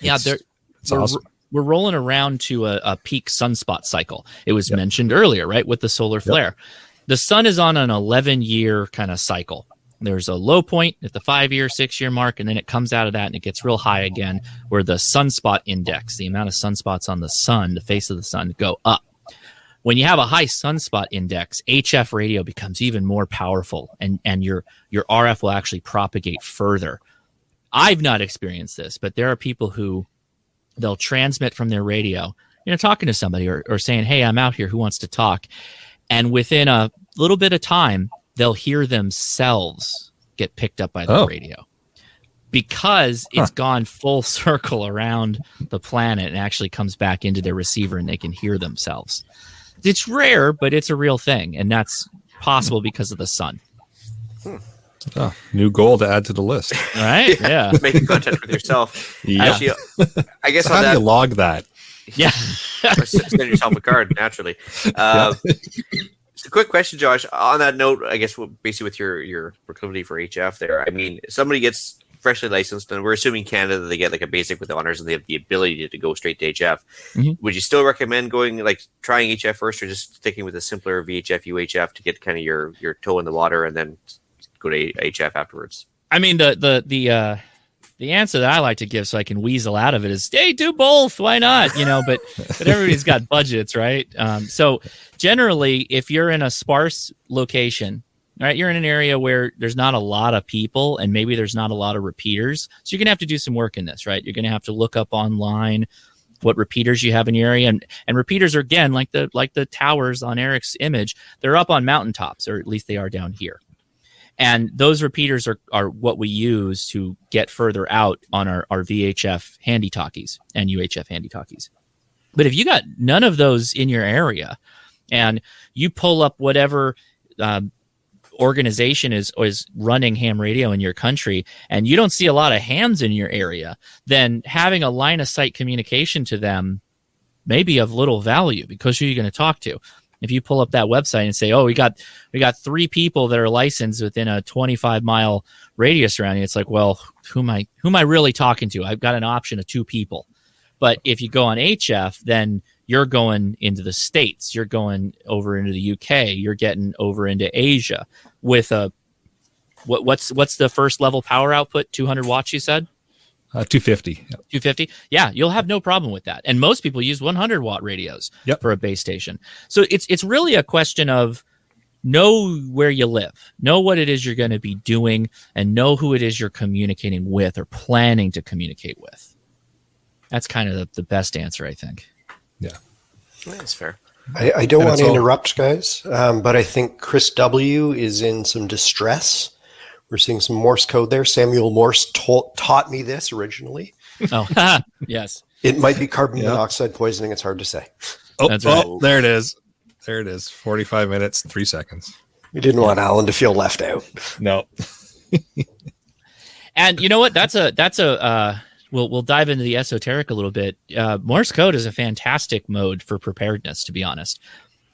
It's awesome. We're rolling around to a peak sunspot cycle. It was mentioned earlier, right, with the solar flare. The sun is on an 11-year kind of cycle. There's a low point at the 5-year, 6-year mark, and then it comes out of that and it gets real high again, where the sunspot index, the amount of sunspots on the sun, the face of the sun, go up. When you have a high sunspot index, HF radio becomes even more powerful, and your RF will actually propagate further. I've not experienced this, but there are people who they'll transmit from their radio, talking to somebody or saying, hey, I'm out here, who wants to talk? And within a little bit of time, they'll hear themselves get picked up by the radio, because it's gone full circle around the planet and actually comes back into their receiver, and they can hear themselves. It's rare, but it's a real thing, and that's possible because of the sun. Oh, new goal to add to the list. Right? Yeah. Making contact with yourself. Yeah. Actually, I guess so how do you log that? Yeah. Send yourself a card, naturally. Just a quick question, Josh. On that note, I guess basically with your proclivity for HF there, I mean, somebody gets freshly licensed, and we're assuming Canada, they get like a basic with honors, and they have the ability to go straight to HF. Mm-hmm. Would you still recommend trying HF first, or just sticking with a simpler VHF, UHF to get kind of your toe in the water and then go to HF afterwards? I mean, the answer that I like to give, so I can weasel out of it, is, hey, do both. Why not? But everybody's got budgets, right? So generally, if you're in a sparse location, right, you're in an area where there's not a lot of people, and maybe there's not a lot of repeaters. So you're gonna have to do some work in this, right? You're gonna have to look up online what repeaters you have in your area, and repeaters are, again, like the towers on Eric's image. They're up on mountaintops, or at least they are down here. And those repeaters are what we use to get further out on our VHF handy talkies and UHF handy talkies. But if you got none of those in your area, and you pull up whatever organization is running ham radio in your country, and you don't see a lot of hams in your area, then having a line of sight communication to them may be of little value, because who are you going to talk to? If you pull up that website and say, oh, we got 3 people that are licensed within a 25-mile radius around you, it's like, well, who am I really talking to? I've got an option of 2 people. But if you go on HF, then you're going into the States, you're going over into the UK, you're getting over into Asia with what's the first level power output? 200 watts, you said? 250. Yep. 250? Yeah, you'll have no problem with that. And most people use 100 watt radios for a base station. So it's really a question of know where you live, know what it is you're going to be doing, and know who it is you're communicating with or planning to communicate with. That's kind of the best answer, I think. Yeah. That's fair. I don't And want it's to all- interrupt, guys, but I think Chris W. is in some distress. We're seeing some Morse code there. Samuel Morse taught me this originally. Oh, yes. It might be carbon Yeah. monoxide poisoning. It's hard to say. That's right. There it is. There it is. 45 minutes, 3 seconds. We didn't want Alan to feel left out. No. And you know what? We'll dive into the esoteric a little bit. Morse code is a fantastic mode for preparedness, to be honest,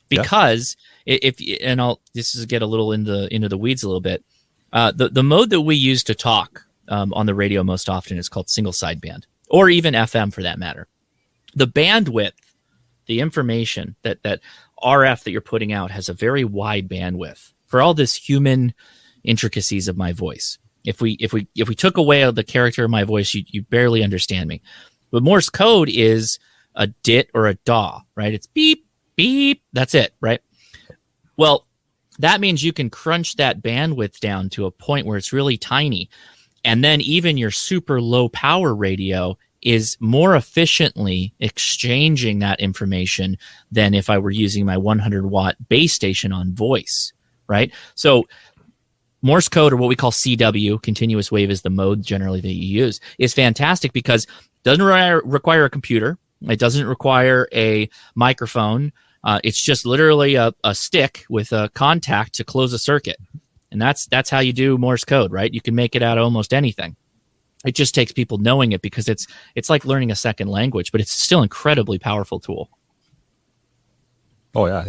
because this is get a little into the weeds a little bit. The mode that we use to talk on the radio most often is called single sideband, or even FM for that matter. The bandwidth, the information that RF that you're putting out has a very wide bandwidth for all this human intricacies of my voice. If we took away the character of my voice, you barely understand me. But Morse code is a dit or a daw, right? It's beep, beep. That's it, right? Well, that means you can crunch that bandwidth down to a point where it's really tiny. And then even your super low power radio is more efficiently exchanging that information than if I were using my 100 watt base station on voice, right? So Morse code, or what we call CW, continuous wave is the mode generally that you use, is fantastic because it doesn't require a computer. It doesn't require a microphone. It's just literally a stick with a contact to close a circuit. And that's how you do Morse code, right? You can make it out of almost anything. It just takes people knowing it because it's like learning a second language, but it's still an incredibly powerful tool. Oh yeah,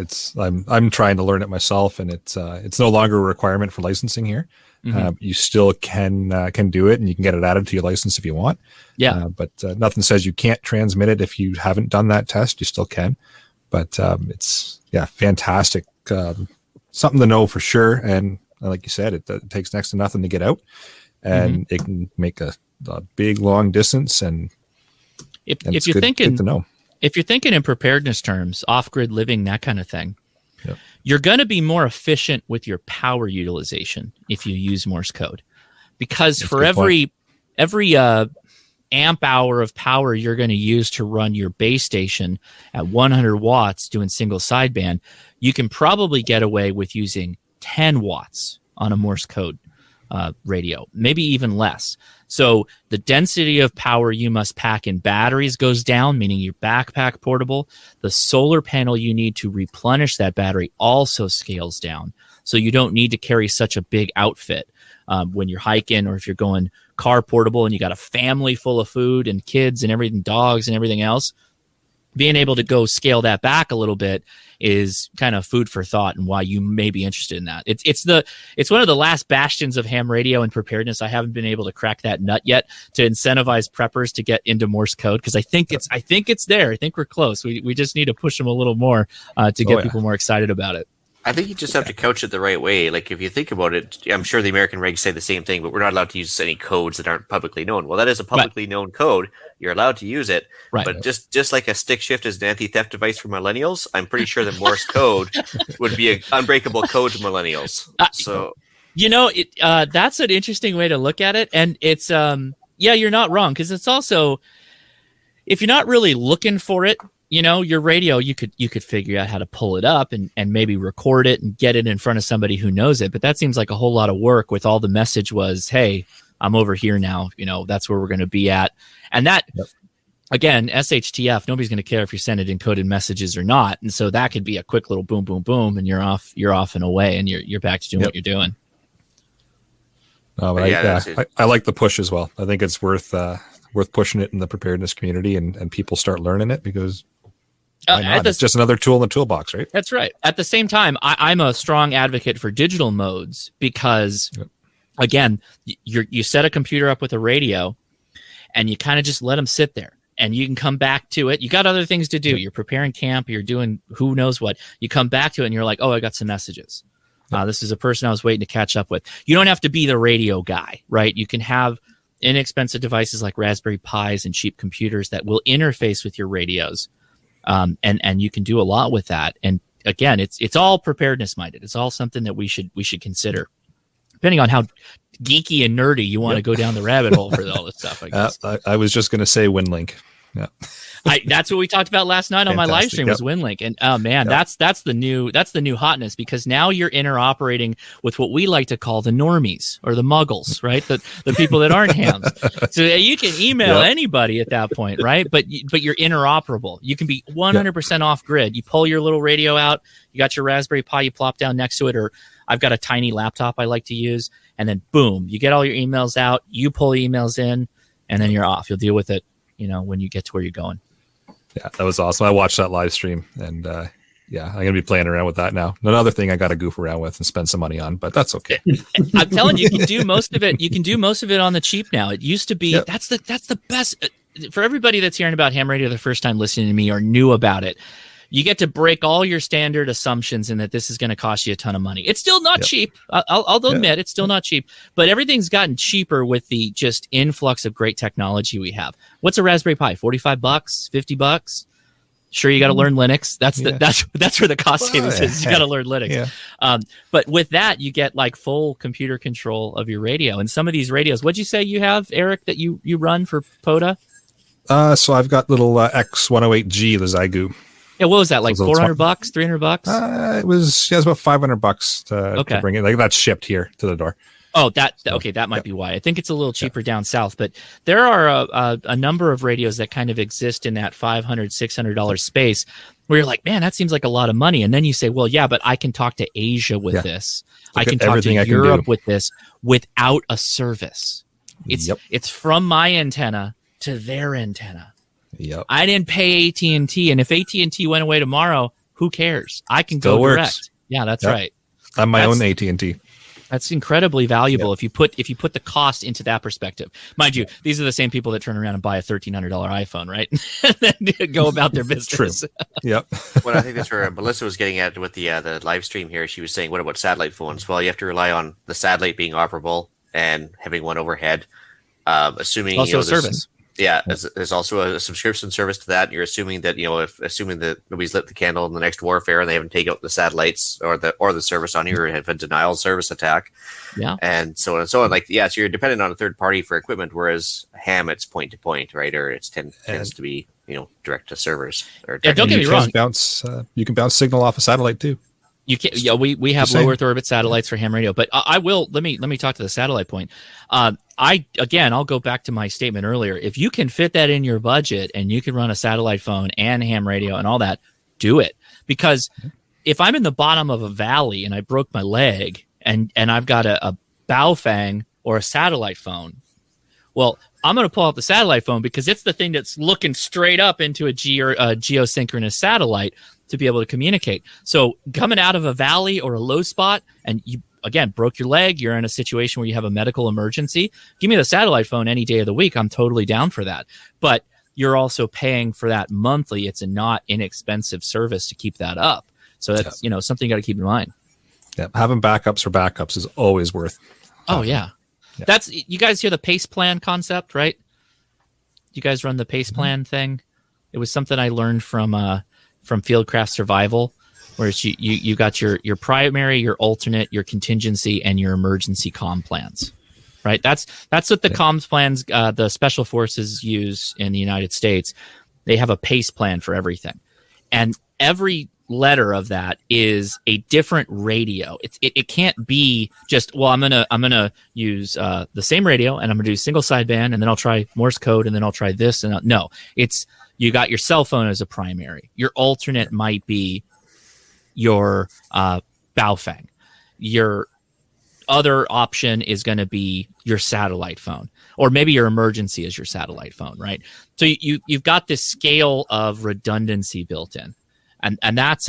I'm trying to learn it myself, and it's no longer a requirement for licensing here. Mhm. You still can do it, and you can get it added to your license if you want. Yeah. But nothing says you can't transmit it if you haven't done that test. You still can. But it's fantastic. Something to know for sure. And like you said, it takes next to nothing to get out, and it can make a big long distance. And If it's you're good thinking to know. If you're thinking in preparedness terms, off-grid living, that kind of thing, Yep. you're going to be more efficient with your power utilization if you use Morse code, because That's for a good every amp hour of power you're going to use to run your base station at 100 watts doing single sideband, you can probably get away with using 10 watts on a Morse code radio, maybe even less. So the density of power you must pack in batteries goes down, meaning your backpack portable. The solar panel you need to replenish that battery also scales down. So you don't need to carry such a big outfit when you're hiking, or if you're going car portable and you got a family full of food and kids and everything, dogs and everything else. Being able to go scale that back a little bit is kind of food for thought, and why you may be interested in that. It's one of the last bastions of ham radio and preparedness. I haven't been able to crack that nut yet to incentivize preppers to get into Morse code, because I think it's there. I think we're close. We just need to push them a little more to get people more excited about it. I think you just have to couch it the right way. Like, if you think about it, I'm sure the American regs say the same thing, but we're not allowed to use any codes that aren't publicly known. Well, that is a publicly known code. You're allowed to use it. Right. But just like a stick shift is an anti-theft device for millennials, I'm pretty sure that Morse code would be an unbreakable code to millennials. So, that's an interesting way to look at it. And it's, you're not wrong, because it's also, if you're not really looking for it, your radio, you could figure out how to pull it up and maybe record it and get it in front of somebody who knows it. But that seems like a whole lot of work, with all the message was, hey, I'm over here now. That's where we're going to be at. And that, again, SHTF, nobody's going to care if you send it encoded messages or not. And so that could be a quick little boom, boom, boom, and you're off and away, and you're back to doing what you're doing. But I like the push as well. I think it's worth pushing it in the preparedness community, and people start learning it, because why not? It's just another tool in the toolbox, right? That's right. At the same time, I'm a strong advocate for digital modes, because, again, you set a computer up with a radio, and you kind of just let them sit there, and you can come back to it. You got other things to do. You're preparing camp. You're doing who knows what. You come back to it, and you're like, oh, I got some messages. This is a person I was waiting to catch up with. You don't have to be the radio guy, right? You can have inexpensive devices like Raspberry Pis and cheap computers that will interface with your radios. And you can do a lot with that. And again, it's all preparedness minded. It's all something that we should consider, depending on how geeky and nerdy you want to go down the rabbit hole for all this stuff, I guess. I was just going to say WinLink. Yeah. That's what we talked about last night on my live Fantastic. stream was WinLink. And oh man, that's the new hotness, because now you're interoperating with what we like to call the normies or the muggles, right? The people that aren't hams. So you can email anybody at that point, right? But you're interoperable. You can be 100% off grid. You pull your little radio out, you got your Raspberry Pi, you plop down next to it, or I've got a tiny laptop I like to use, and then boom, you get all your emails out, you pull emails in, and then you're off. You'll deal with it, when you get to where you're going. Yeah, that was awesome. I watched that live stream, and I'm gonna be playing around with that now. Another thing I got to goof around with and spend some money on, but that's okay. I'm telling you, you can do most of it. You can do most of it on the cheap now. It used to be that's the best for everybody that's hearing about ham radio the first time listening to me or knew about it. You get to break all your standard assumptions in that this is going to cost you a ton of money. It's still not cheap. I'll admit it's still not cheap, but everything's gotten cheaper with the just influx of great technology we have. What's a Raspberry Pi? $45, $50? Sure, you got to learn Linux. That's where the cost savings is. You got to learn Linux. Yeah. But with that, you get like full computer control of your radio. And some of these radios, what'd you say you have, Eric, that you run for POTA? So I've got little X108G, the Zygu. Yeah, what was that, like $400, $300? It was about $500 to bring it. Like that's shipped here to the door. Oh, that might be why. I think it's a little cheaper down south, but there are a number of radios that kind of exist in that $500, $600 space where you're like, man, that seems like a lot of money. And then you say, well, yeah, but I can talk to Asia with this. I can talk to Europe with this without a service. It's from my antenna to their antenna. Yep. I didn't pay AT&T, and if AT&T went away tomorrow, who cares? I can go direct. Yeah, that's right. I'm my own AT&T. That's incredibly valuable if you put the cost into that perspective. Mind you, these are the same people that turn around and buy a $1,300 iPhone, right? And then go about their business. True. Yep. Well, I think that's where Melissa was getting at with the live stream here. She was saying, what about satellite phones? Well, you have to rely on the satellite being operable and having one overhead, assuming also a service. Yeah, there's also a subscription service to that. You're assuming that assuming that nobody's lit the candle in the next warfare and they haven't taken out the satellites or the service on you, or have a denial service attack, and so on and so on. So you're dependent on a third party for equipment, whereas ham it's point to point, right? Or it tends to be direct to servers. Or don't get me wrong. You can bounce signal off a satellite too. You can, we have low Earth orbit satellites for ham radio, but I will let me talk to the satellite point. I'll go back to my statement earlier. If you can fit that in your budget and you can run a satellite phone and ham radio and all that, do it. Because if I'm in the bottom of a valley and I broke my leg and I've got a Baofeng or a satellite phone, well, I'm going to pull out the satellite phone because it's the thing that's looking straight up into a geosynchronous satellite to be able to communicate. So coming out of a valley or a low spot and you, again, broke your leg, you're in a situation where you have a medical emergency, give me the satellite phone any day of the week. I'm totally down for that. But you're also paying for that monthly. It's a not inexpensive service to keep that up. So that's, something you got to keep in mind. Yeah. Having backups for backups is always worth. Oh, yeah. That's, you guys hear the PACE plan concept, right? You guys run the PACE plan thing? It was something I learned from Fieldcraft Survival, where you got your primary, your alternate, your contingency, and your emergency comm plans, right? That's what the comms plans the special forces use in the United States. They have a PACE plan for everything, and every letter of that is a different radio. It can't be just, well, I'm gonna use the same radio and I'm gonna do single sideband and then I'll try Morse code and then I'll try this and no, it's you got your cell phone as a primary. Your alternate might be your Baofeng. Your other option is going to be your satellite phone, or maybe your emergency is your satellite phone, right? So you've got this scale of redundancy built in, and that's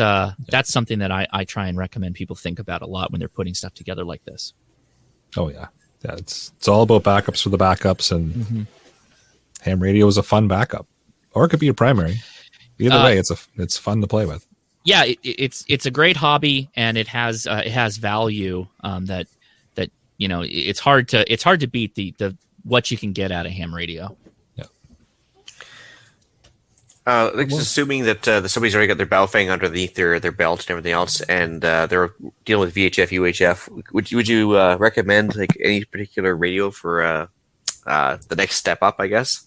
something that I try and recommend people think about a lot when they're putting stuff together like this. Oh yeah, it's all about backups for the backups, and ham radio is a fun backup, or it could be a primary. Either way, it's fun to play with. Yeah, it's a great hobby, and it has value that it's hard to beat the what you can get out of ham radio. Yeah. Just assuming that somebody's already got their Baofeng underneath their belt and everything else, and they're dealing with VHF, UHF. Would you recommend like any particular radio for the next step up? I guess.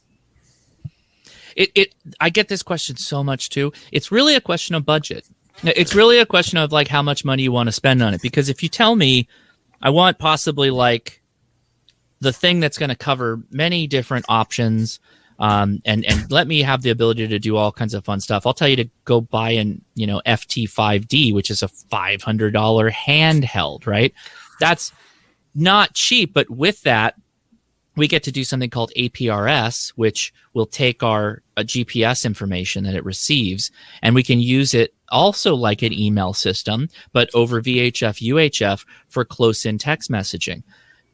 I get this question so much too. It's really a question of budget. It's really a question of like how much money you want to spend on it. Because if you tell me I want possibly like the thing that's going to cover many different options, and let me have the ability to do all kinds of fun stuff, I'll tell you to go buy an FT5D, which is a $500 handheld, right? That's not cheap, but with that, we get to do something called APRS, which will take our GPS information that it receives, and we can use it also like an email system, but over VHF, UHF for close-in text messaging.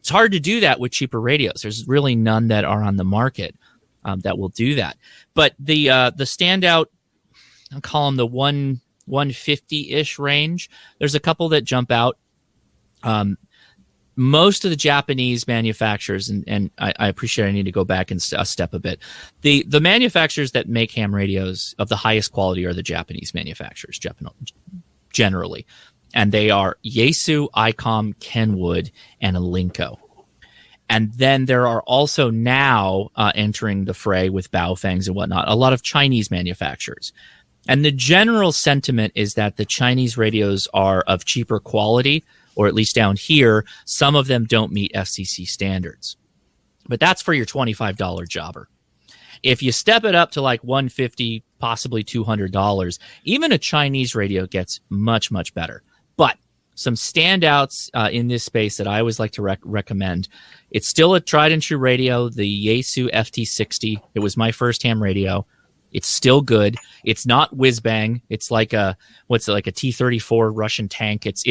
It's hard to do that with cheaper radios. There's really none that are on the market that will do that. But the standout, I'll call them the 150-ish range. There's a couple that jump out. Most of the Japanese manufacturers, and I appreciate I need to go back and a step a bit. The manufacturers that make ham radios of the highest quality are the Japanese manufacturers, generally. And they are Yaesu, ICOM, Kenwood, and Alinco. And then there are also now entering the fray with Baofangs and whatnot, a lot of Chinese manufacturers. And the general sentiment is that the Chinese radios are of cheaper quality, or at least down here, some of them don't meet FCC standards. But that's for your $25 jobber. If you step it up to like $150, possibly $200, even a Chinese radio gets much, much better. But some standouts in this space that I always like to recommend. It's still a tried and true radio, the Yaesu FT60. It was my first ham radio. It's still good. It's not whiz bang. It's like a T-34 Russian tank. It's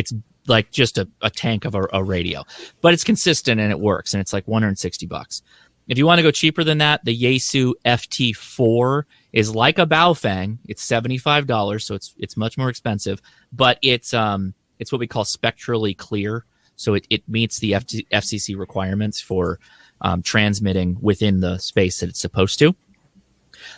like just a tank of a radio, but it's consistent and it works, and it's like $160. If you want to go cheaper than that, the Yaesu FT4 is like a Baofeng. It's $75, so it's much more expensive, but it's what we call spectrally clear, so it meets the FCC requirements for transmitting within the space that it's supposed to.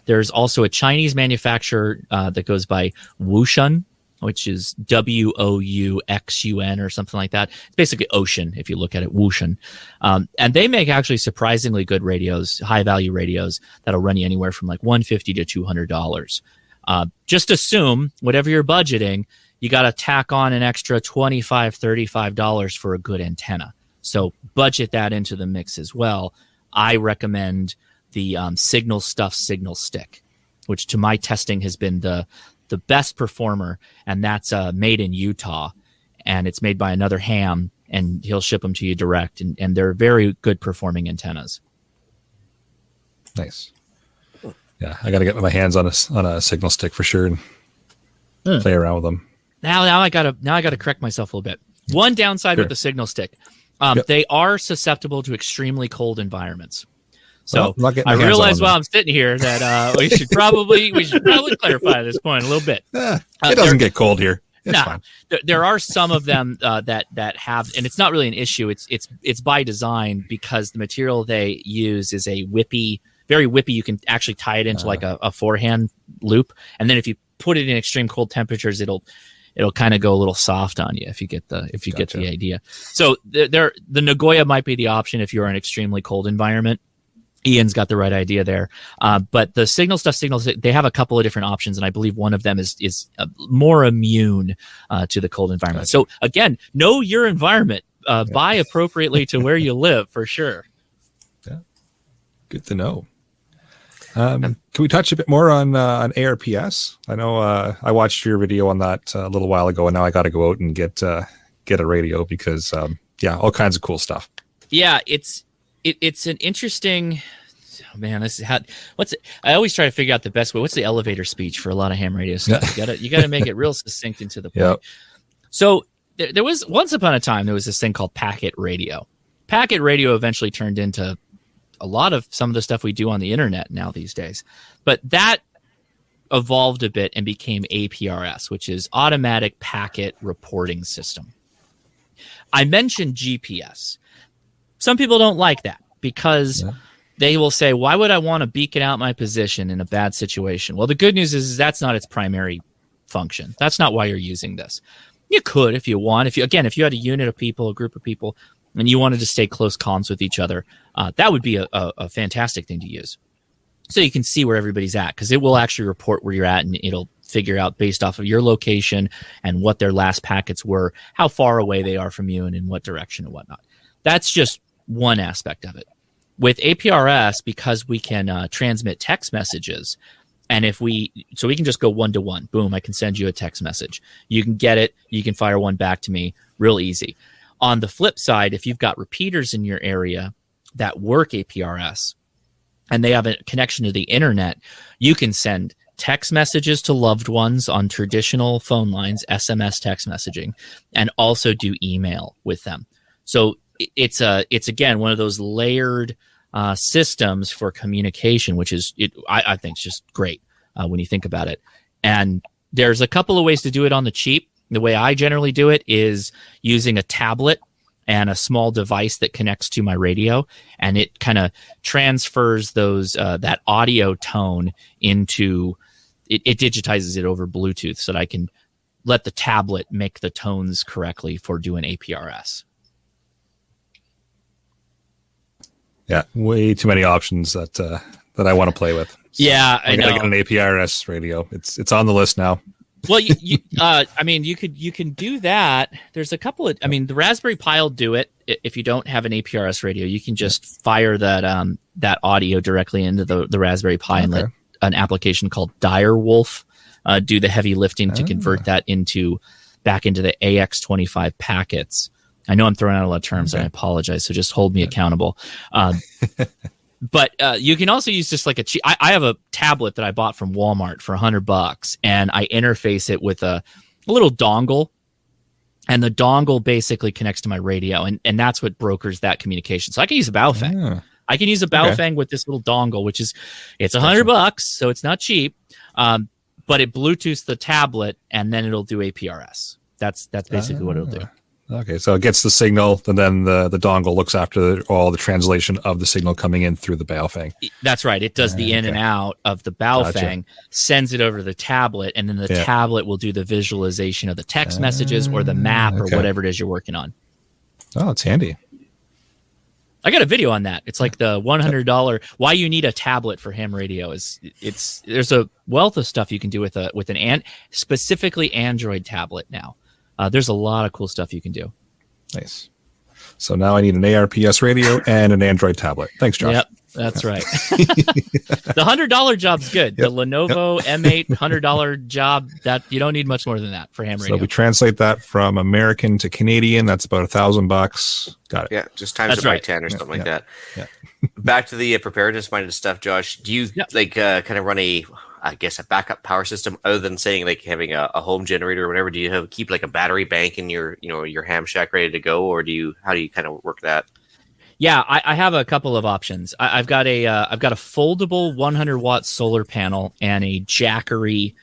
There's also a Chinese manufacturer that goes by Wuxun, which is WOUXUN or something like that. It's basically ocean if you look at it, Wuxun. And they make actually surprisingly good radios, high-value radios that'll run you anywhere from like $150 to $200. Just assume, whatever you're budgeting, you got to tack on an extra $25, $35 for a good antenna. So budget that into the mix as well. I recommend the Signal Stuff Signal Stick, which to my testing has been the best performer, and that's made in Utah, and it's made by another ham, and he'll ship them to you direct, and they're very good performing antennas. Nice. Yeah, I got to get my hands on a signal stick for sure and play around with them. Now I gotta correct myself a little bit. One downside with the signal stick, they are susceptible to extremely cold environments. So I realize while I'm sitting here that we should probably clarify this point a little bit. It doesn't get cold here. It's fine. There are some of them that have, and it's not really an issue. It's by design because the material they use is a whippy, very whippy. You can actually tie it into like a forehand loop, and then if you put it in extreme cold temperatures, it'll kind of go a little soft on you if you get the get the idea. So the Nagoya might be the option if you're in an extremely cold environment. Ian's got the right idea there. But the Signals, they have a couple of different options, and I believe one of them is more immune to the cold environment. Gotcha. So again, know your environment. Buy appropriately to where you live for sure. Yeah, good to know. Can we touch a bit more on ARPS? I know I watched your video on that a little while ago, and now I got to go out and get a radio because all kinds of cool stuff. Yeah, it's an interesting. Oh man, this is how. I always try to figure out the best way. What's the elevator speech for a lot of ham radio stuff? You gotta make it real succinct and to the point. Yep. So there was once upon a time there was this thing called packet radio. Packet radio eventually turned into a lot of some of the stuff we do on the internet now these days. But that evolved a bit and became APRS, which is Automatic Packet Reporting System. I mentioned GPS. Some people don't like that because they will say, why would I want to beacon out my position in a bad situation? Well, the good news is that's not its primary function. That's not why you're using this. You could if you want. If you had a unit of people, a group of people, and you wanted to stay close comms with each other, that would be a fantastic thing to use. so you can see where everybody's at, because it will actually report where you're at, and it'll figure out based off of your location and what their last packets were, how far away they are from you and in what direction and whatnot. That's just one aspect of it. With APRS, because we can transmit text messages, and we can just go one-to-one. Boom, I can send you a text message. You can get it. You can fire one back to me real easy. On the flip side, if you've got repeaters in your area that work APRS and they have a connection to the internet, you can send text messages to loved ones on traditional phone lines, SMS text messaging, and also do email with them. So it's again one of those layered systems for communication, which is I think it's just great when you think about it. And there's a couple of ways to do it on the cheap. The way I generally do it is using a tablet and a small device that connects to my radio, and it kind of transfers those that audio tone into it digitizes it over Bluetooth so that I can let the tablet make the tones correctly for doing APRS. Yeah, way too many options that I want to play with. So yeah, I know. I gotta get an APRS radio. It's on the list now. Well, you can do that. There's a couple of, the Raspberry Pi will do it. If you don't have an APRS radio, you can just fire that audio directly into the Raspberry Pi and let an application called Direwolf do the heavy lifting to convert that back into the AX25 packets. I know I'm throwing out a lot of terms, and I apologize. So just hold me accountable. But you can also use just like I have a tablet that I bought from Walmart for $100, and I interface it with a little dongle, and the dongle basically connects to my radio, and that's what brokers that communication. So I can use a Baofeng. Yeah. I can use a Baofeng with this little dongle, which is it's $100, so it's not cheap. But it Bluetooths the tablet, and then it'll do APRS. That's basically what it'll do. Okay, so it gets the signal, and then the dongle looks after all the translation of the signal coming in through the Baofeng. That's right. It does the in and out of the Baofeng, sends it over to the tablet, and then the tablet will do the visualization of the text messages or the map or whatever it is you're working on. Oh, it's handy. I got a video on that. It's like the $100 why you need a tablet for ham radio. There's a wealth of stuff you can do with an specifically Android tablet now. There's a lot of cool stuff you can do. Nice. So now I need an ARPS radio and an Android tablet. Thanks, Josh. Yep, that's right. The $100 job's good. The Lenovo M8 $100 job, that you don't need much more than that for ham radio. So we translate that from American to Canadian. That's about $1,000. Got it. Yeah, just times it by 10 or something like that. Yeah. Back to the preparedness-minded stuff, Josh. Do you kind of run a backup power system other than saying like having a home generator or whatever? Do you keep like a battery bank in your ham shack ready to go, or how do you kind of work that? Yeah, I have a couple of options. I've got a foldable 100-watt solar panel and a Jackery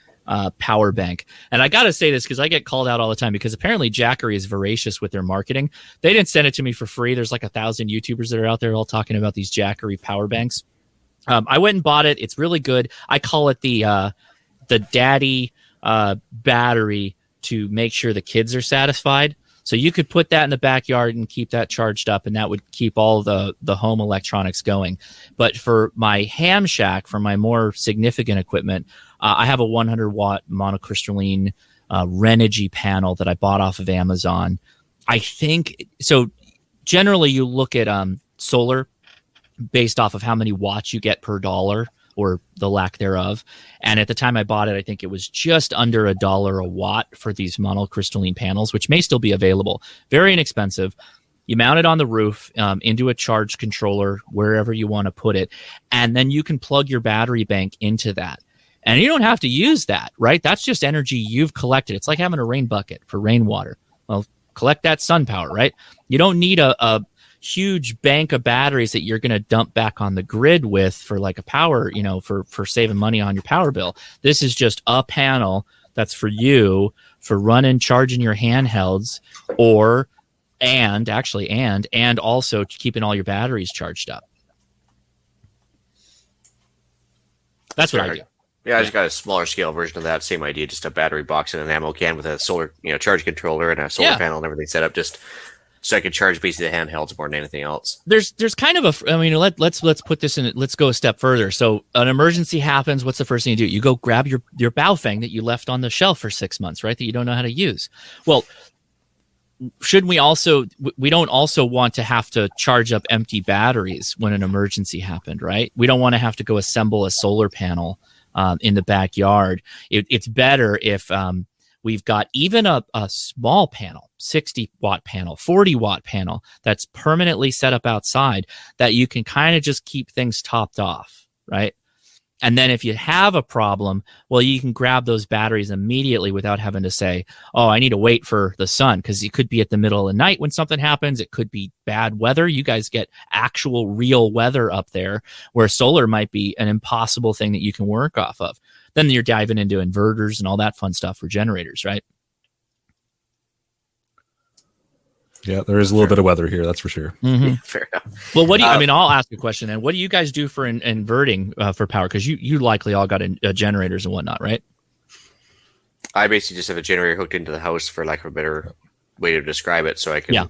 power bank. And I got to say this because I get called out all the time because apparently Jackery is voracious with their marketing. They didn't send it to me for free. There's like 1,000 YouTubers that are out there all talking about these Jackery power banks. I went and bought it. It's really good. I call it the daddy battery to make sure the kids are satisfied. So you could put that in the backyard and keep that charged up, and that would keep all the home electronics going. But for my ham shack, for my more significant equipment, I have a 100-watt monocrystalline Renogy panel that I bought off of Amazon. I think so. Generally, you look at solar based off of how many watts you get per dollar or the lack thereof. And at the time I bought it, I think it was just under $1 a watt for these monocrystalline panels, which may still be available. Very inexpensive. You mount it on the roof into a charge controller, wherever you want to put it. And then you can plug your battery bank into that. And you don't have to use that, right? That's just energy you've collected. It's like having a rain bucket for rainwater. Well, collect that sun power, right? You don't need a huge bank of batteries that you're going to dump back on the grid with for like a power, for saving money on your power bill. This is just a panel that's for you for charging your handhelds and also keeping all your batteries charged up. That's what I do. Yeah, I just got a smaller scale version of that. Same idea, just a battery box and an ammo can with a solar, charge controller and a solar panel and everything set up. Just so I could charge basically the handhelds more than anything else. There's kind of a, I mean, let's put this in, let's go a step further. So an emergency happens. What's the first thing you do? You go grab your Baofeng that you left on the shelf for 6 months, right? That you don't know how to use. Well, should we don't also want to have to charge up empty batteries when an emergency happened, right? We don't want to have to go assemble a solar panel in the backyard. It's better if we've got even a small panel, 60-watt panel, 40-watt panel that's permanently set up outside that you can kind of just keep things topped off, right? And then if you have a problem, well, you can grab those batteries immediately without having to say, oh, I need to wait for the sun, because it could be at the middle of the night when something happens. It could be bad weather. You guys get actual real weather up there, where solar might be an impossible thing that you can work off of. Then you're diving into inverters and all that fun stuff for generators, right? Yeah, there is a little bit of weather here, that's for sure. Mm-hmm. Yeah, fair enough. Well, what do you? I mean, I'll ask a question. And what do you guys do for inverting for power? Because you likely all got generators and whatnot, right? I basically just have a generator hooked into the house, for lack of a better way to describe it, so I can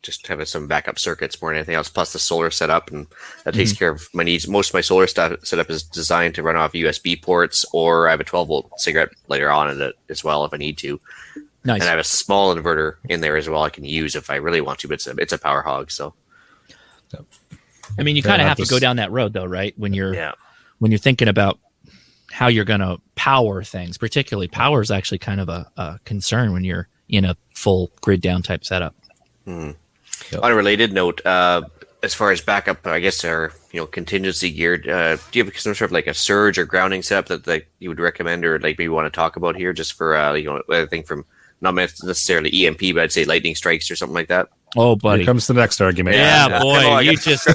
just have some backup circuits more than anything else. Plus the solar setup, and that takes care of my needs. Most of my solar stuff setup is designed to run off USB ports, or I have a 12-volt cigarette lighter on it as well if I need to. Nice. And I have a small inverter in there as well I can use if I really want to, but it's a power hog. So, I mean, you kind of have to go down that road, though, right? When you're thinking about how you're going to power things, particularly power is actually kind of a concern when you're in a full grid down type setup. Yep. On a related note, as far as backup, I guess, our contingency gear, do you have some sort of like a surge or grounding setup that you would recommend, or like maybe want to talk about here, just for I think from not necessarily EMP, but I'd say lightning strikes or something like that? Oh, buddy, Here comes the next argument. Yeah, boy, on, you just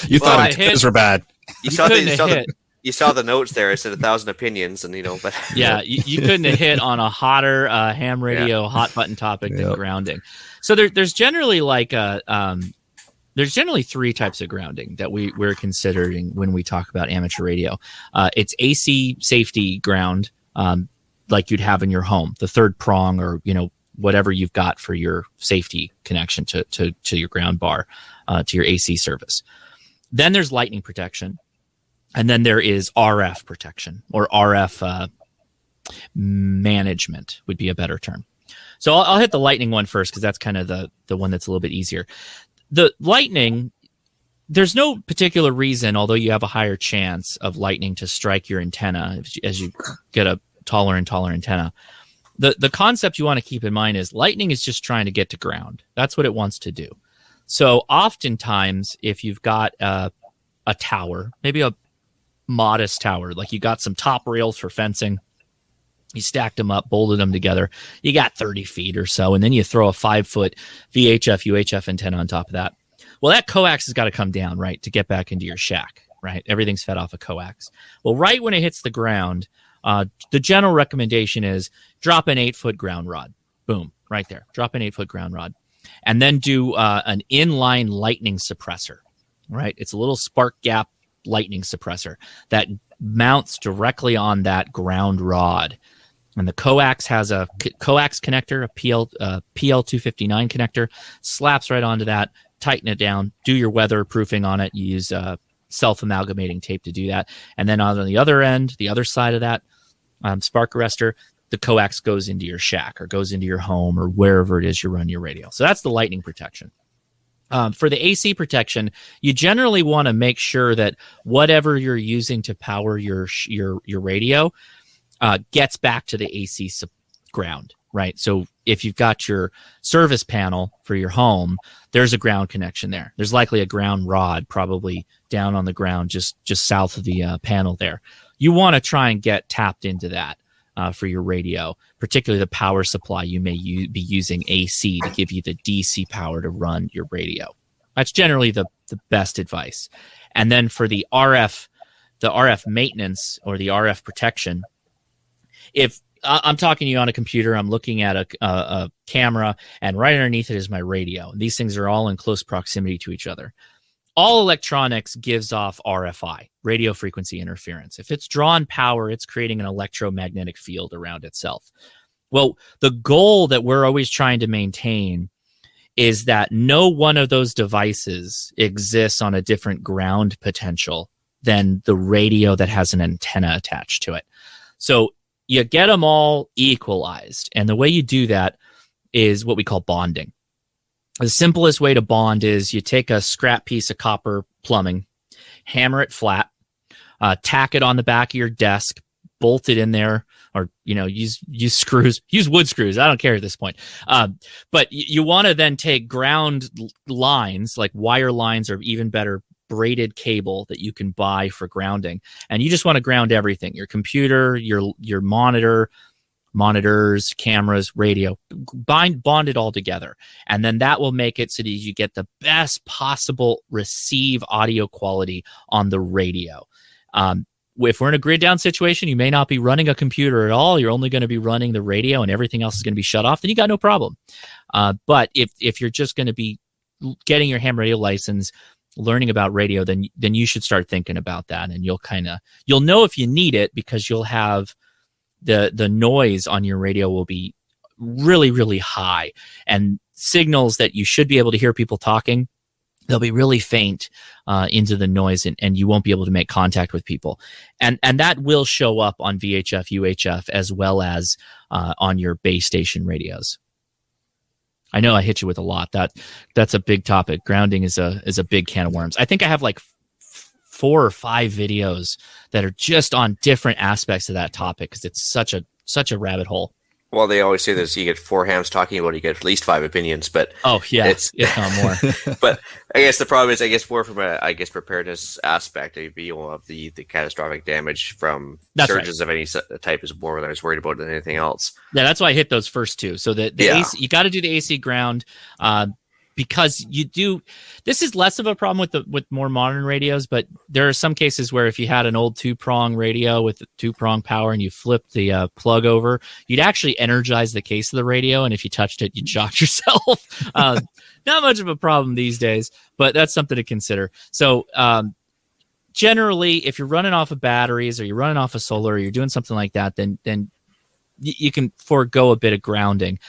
you thought antennas were bad. You saw the notes there. I said 1,000 opinions, and but yeah, you couldn't have hit on a hotter ham radio hot button topic than grounding. So there's generally there's generally three types of grounding that we're considering when we talk about amateur radio. It's AC safety ground, like you'd have in your home, the third prong, or whatever you've got for your safety connection to your ground bar, to your AC service. Then there's lightning protection. And then there is RF protection, or RF management would be a better term. So I'll hit the lightning one first, because that's kind of the one that's a little bit easier. The lightning, there's no particular reason, although you have a higher chance of lightning to strike your antenna as you get a taller and taller antenna. The concept you want to keep in mind is lightning is just trying to get to ground. That's what it wants to do. So oftentimes, if you've got a tower, maybe a modest tower, like you got some top rails for fencing, you stacked them up, bolted them together, you got 30 feet or so, and then you throw a 5-foot VHF UHF antenna on top of that. Well, that coax has got to come down, right, to get back into your shack, right? Everything's fed off a coax. Well, right when it hits the ground, the general recommendation is drop an 8-foot ground rod. Boom, right there. Drop an 8-foot ground rod. And then do an inline lightning suppressor, right? It's a little spark gap lightning suppressor that mounts directly on that ground rod. And the coax has a coax connector, a PL259 connector, slaps right onto that, tighten it down, do your weatherproofing on it. You use self-amalgamating tape to do that. And then on the other end, the other side of that spark arrestor, the coax goes into your shack or goes into your home or wherever it is you run your radio. So that's the lightning protection. For the AC protection, you generally want to make sure that whatever you're using to power your radio gets back to the AC ground, right? So if you've got your service panel for your home, there's a ground connection there. There's likely a ground rod probably down on the ground just south of the panel there. You want to try and get tapped into that for your radio, particularly the power supply. You may be using AC to give you the DC power to run your radio. That's generally the best advice. And then for the RF maintenance or the RF protection, if I'm talking to you on a computer, I'm looking at a camera, and right underneath it is my radio. These things are all in close proximity to each other. All electronics gives off RFI, radio frequency interference. If it's drawn power, it's creating an electromagnetic field around itself. Well, the goal that we're always trying to maintain is that no one of those devices exists on a different ground potential than the radio that has an antenna attached to it. So you get them all equalized. And the way you do that is what we call bonding. The simplest way to bond is you take a scrap piece of copper plumbing, hammer it flat, tack it on the back of your desk, bolt it in there, or use screws, use wood screws. I don't care at this point. But you want to then take ground lines, like wire lines, or even better, braided cable that you can buy for grounding, and you just want to ground everything: your computer, your monitors, cameras, radio, bond it all together. And then that will make it so that you get the best possible receive audio quality on the radio. If we're in a grid down situation, you may not be running a computer at all. You're only going to be running the radio and everything else is going to be shut off. Then you got no problem. But if you're just going to be getting your ham radio license, learning about radio, then you should start thinking about that. And you'll know if you need it, because you'll have the noise on your radio will be really, really high, and signals that you should be able to hear people talking, they'll be really faint into the noise, and you won't be able to make contact with people. And that will show up on VHF, UHF, as well as on your base station radios. I know I hit you with a lot. That's a big topic. Grounding is a big can of worms. I think I have like 4 or 5 videos that are just on different aspects of that topic, because it's such a rabbit hole. Well, they always say this: you get 4 hams talking about it, you get at least 5 opinions. But it's if not more. But I guess the problem is, more from a preparedness aspect. Of the catastrophic damage from surges of any type is more what I was worried about than anything else. Yeah, that's why I hit those first 2. So the AC, you got to do the AC ground. Because this is less of a problem with more modern radios, but there are some cases where if you had an old 2-prong radio with 2-prong power and you flipped the plug over, you'd actually energize the case of the radio, and if you touched it, you'd shock yourself. Not much of a problem these days, but that's something to consider. So generally, if you're running off of batteries, or you're running off of solar, or you're doing something like that, then you can forego a bit of grounding.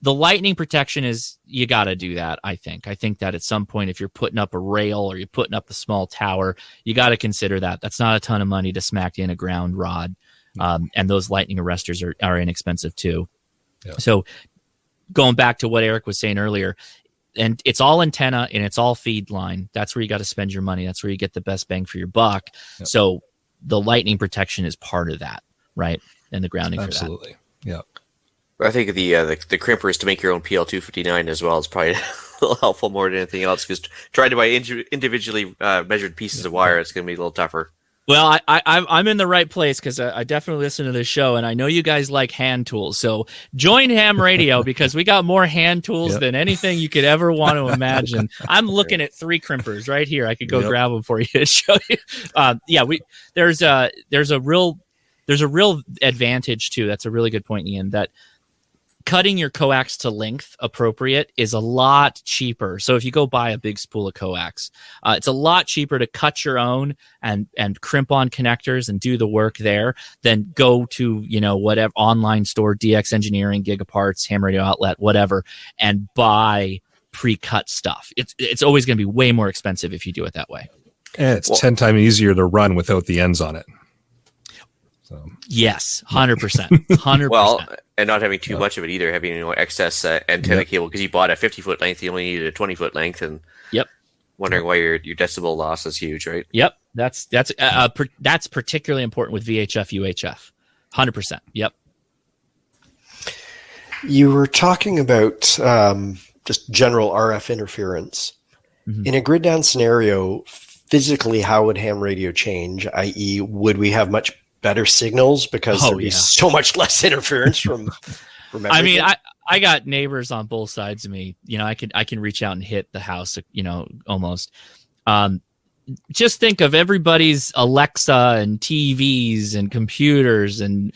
The lightning protection is, you got to do that, I think. I think that at some point, if you're putting up a rail or you're putting up a small tower, you got to consider that. That's not a ton of money to smack in a ground rod. And those lightning arresters are inexpensive too. Yeah. So going back to what Eric was saying earlier, and it's all antenna and it's all feed line. That's where you got to spend your money. That's where you get the best bang for your buck. Yep. So the lightning protection is part of that, right? And the grounding for that. Absolutely. Yeah. I think the crimpers to make your own PL259 as well is probably a little helpful more than anything else, because trying to buy individually measured pieces of wire, it's going to be a little tougher. Well, I'm in the right place, because I definitely listen to this show, and I know you guys like hand tools. So join Ham Radio, because we got more hand tools than anything you could ever want to imagine. I'm looking at 3 crimpers right here. I could go grab them for you to show you. There's a real advantage too. That's a really good point, Ian, that cutting your coax to length appropriate is a lot cheaper. So if you go buy a big spool of coax, it's a lot cheaper to cut your own and crimp on connectors and do the work there than go to, whatever online store, DX Engineering, Gigaparts, Ham Radio Outlet, whatever, and buy pre-cut stuff. It's always going to be way more expensive if you do it that way. And it's 10 times easier to run without the ends on it. So. Yes, 100%. 100%. Well, and not having too much of it either, having excess antenna cable, because you bought a 50-foot length, you only needed a 20-foot length, and wondering why your decibel loss is huge, right? Yep, that's particularly important with VHF, UHF, 100%. Yep. You were talking about just general RF interference. Mm-hmm. In a grid down scenario, physically, how would ham radio change? I.e., would we have much better signals because there'd be so much less interference from everything? I mean, I got neighbors on both sides of me. I can reach out and hit the house, almost. Just think of everybody's Alexa and TVs and computers and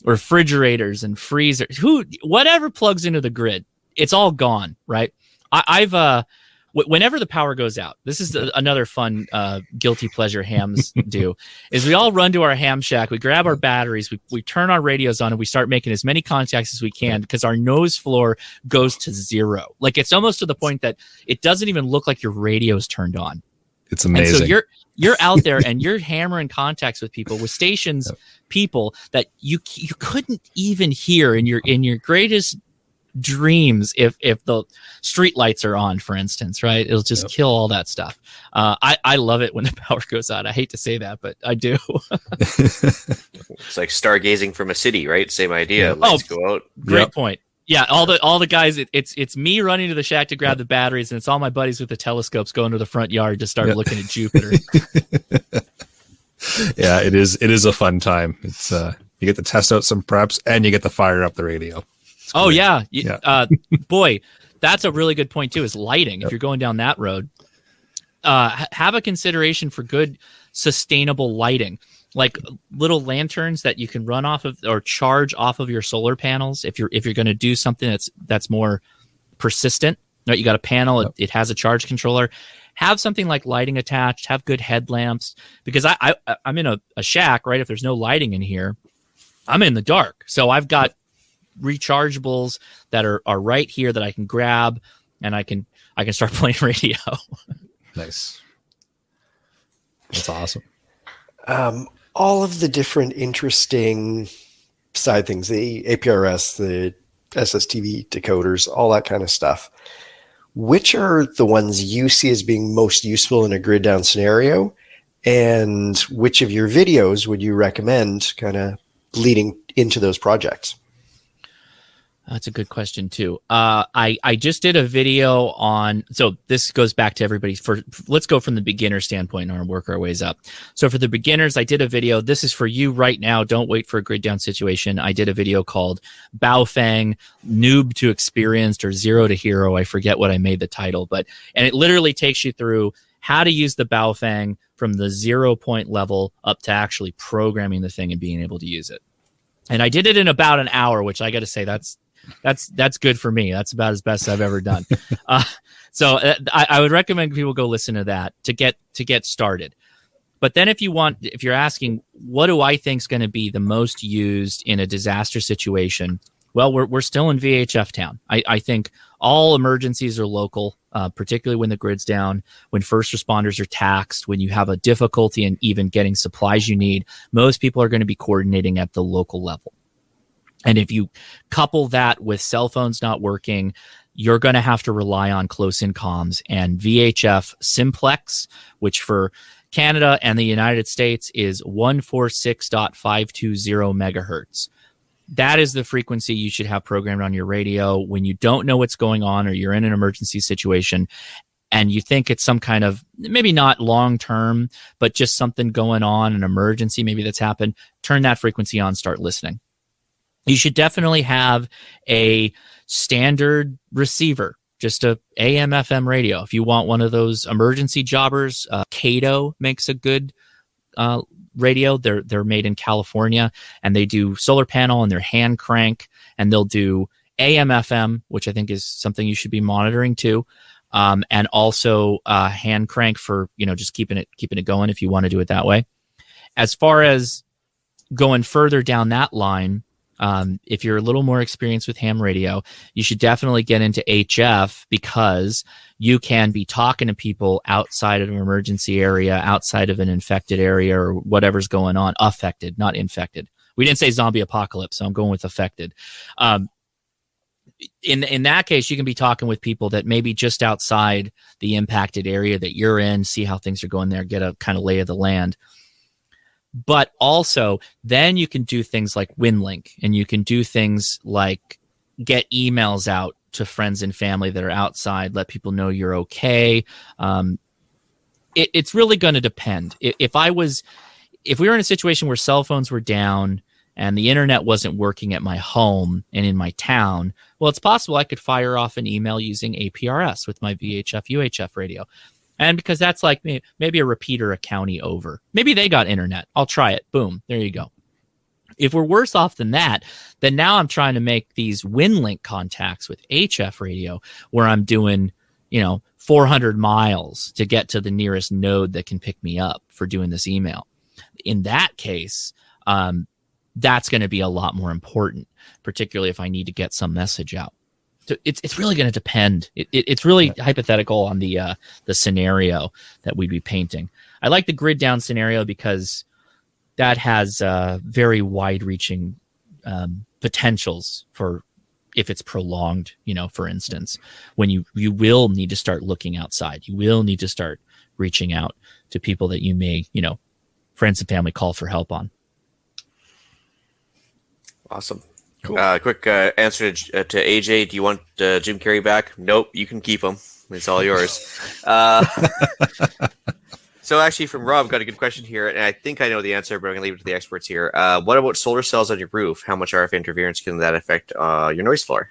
refrigerators and freezers. Whatever plugs into the grid, it's all gone, right? whenever the power goes out, this is another fun guilty pleasure hams do, is we all run to our ham shack, we grab our batteries, we turn our radios on, and we start making as many contacts as we can, because our nose floor goes to zero. Like, it's almost to the point that it doesn't even look like your radio's turned on. It's amazing. And so you're out there and you're hammering contacts with people, with stations, people that you couldn't even hear in your greatest dreams if the street lights are on, for instance, right? It'll just kill all that stuff. I love it when the power goes out. I hate to say that, but I do. It's like stargazing from a city, right? Same idea. Lights go out. Great point. Yeah, all the guys. It's me running to the shack to grab the batteries, and it's all my buddies with the telescopes going to the front yard to start looking at Jupiter. Yeah, it is a fun time. It's you get to test out some preps, and you get to fire up the radio. Oh yeah. Boy, that's a really good point too, is lighting. If you're going down that road, have a consideration for good sustainable lighting, like little lanterns that you can run off of or charge off of your solar panels. If you're going to do something that's more persistent, right? You got a panel, it has a charge controller. Have something like lighting attached. Have good headlamps, because I'm in a shack, right? If there's no lighting in here, I'm in the dark. So I've got rechargeables that are right here that I can grab, and I can start playing radio. Nice. That's awesome. All of the different interesting side things, the APRS, the SSTV decoders, all that kind of stuff. Which are the ones you see as being most useful in a grid down scenario? And which of your videos would you recommend kind of leading into those projects? That's a good question too. I just did a video on, so this goes back to everybody. Let's go from the beginner standpoint and work our ways up. So for the beginners, I did a video. This is for you right now. Don't wait for a grid down situation. I did a video called Baofeng, Noob to Experienced or Zero to Hero. I forget what I made the title, and it literally takes you through how to use the Baofeng from the 0 point level up to actually programming the thing and being able to use it. And I did it in about an hour, which I got to say, that's good for me. That's about as best I've ever done. So I would recommend people go listen to that to get started. But then if you're asking, what do I think is going to be the most used in a disaster situation? Well, we're still in VHF town. I think all emergencies are local, particularly when the grid's down, when first responders are taxed, when you have a difficulty in even getting supplies you need. Most people are going to be coordinating at the local level. And if you couple that with cell phones not working, you're going to have to rely on close-in comms, and VHF simplex, which for Canada and the United States is 146.520 megahertz. That is the frequency you should have programmed on your radio when you don't know what's going on or you're in an emergency situation and you think it's some kind of, maybe not long-term, but just something going on, an emergency maybe that's happened. Turn that frequency on, start listening. You should definitely have a standard receiver, just a AM FM radio. If you want one of those emergency jobbers, Cato makes a good radio. They're made in California, and they do solar panel and they're hand crank, and they'll do AM FM, which I think is something you should be monitoring too, and also hand crank for just keeping it going if you want to do it that way. As far as going further down that line. If you're a little more experienced with ham radio, you should definitely get into HF, because you can be talking to people outside of an emergency area, outside of an infected area, or whatever's going on. Affected, not infected. We didn't say zombie apocalypse, so I'm going with affected. In that case, you can be talking with people that may be just outside the impacted area that you're in, see how things are going there, get a kind of lay of the land. But also, then you can do things like WinLink, and you can do things like get emails out to friends and family that are outside, let people know you're okay. It's really going to depend. If we were in a situation where cell phones were down and the internet wasn't working at my home and in my town, well, it's possible I could fire off an email using APRS with my VHF, UHF radio. And because that's like maybe a repeater a county over. Maybe they got internet. I'll try it. Boom. There you go. If we're worse off than that, then now I'm trying to make these WinLink contacts with HF radio where I'm doing 400 miles to get to the nearest node that can pick me up for doing this email. In that case, that's going to be a lot more important, particularly if I need to get some message out. So it's really going to depend. It's really hypothetical on the scenario that we'd be painting. I like the grid down scenario because that has very wide-reaching potentials for if it's prolonged, for instance, when you will need to start looking outside. You will need to start reaching out to people that you may, friends and family call for help on. Awesome. Cool. Quick answer to AJ. Do you want Jim Carrey back? Nope. You can keep him. It's all yours. So actually from Rob, got a good question here, and I think I know the answer, but I'm going to leave it to the experts here. What about solar cells on your roof? How much RF interference can that affect your noise floor?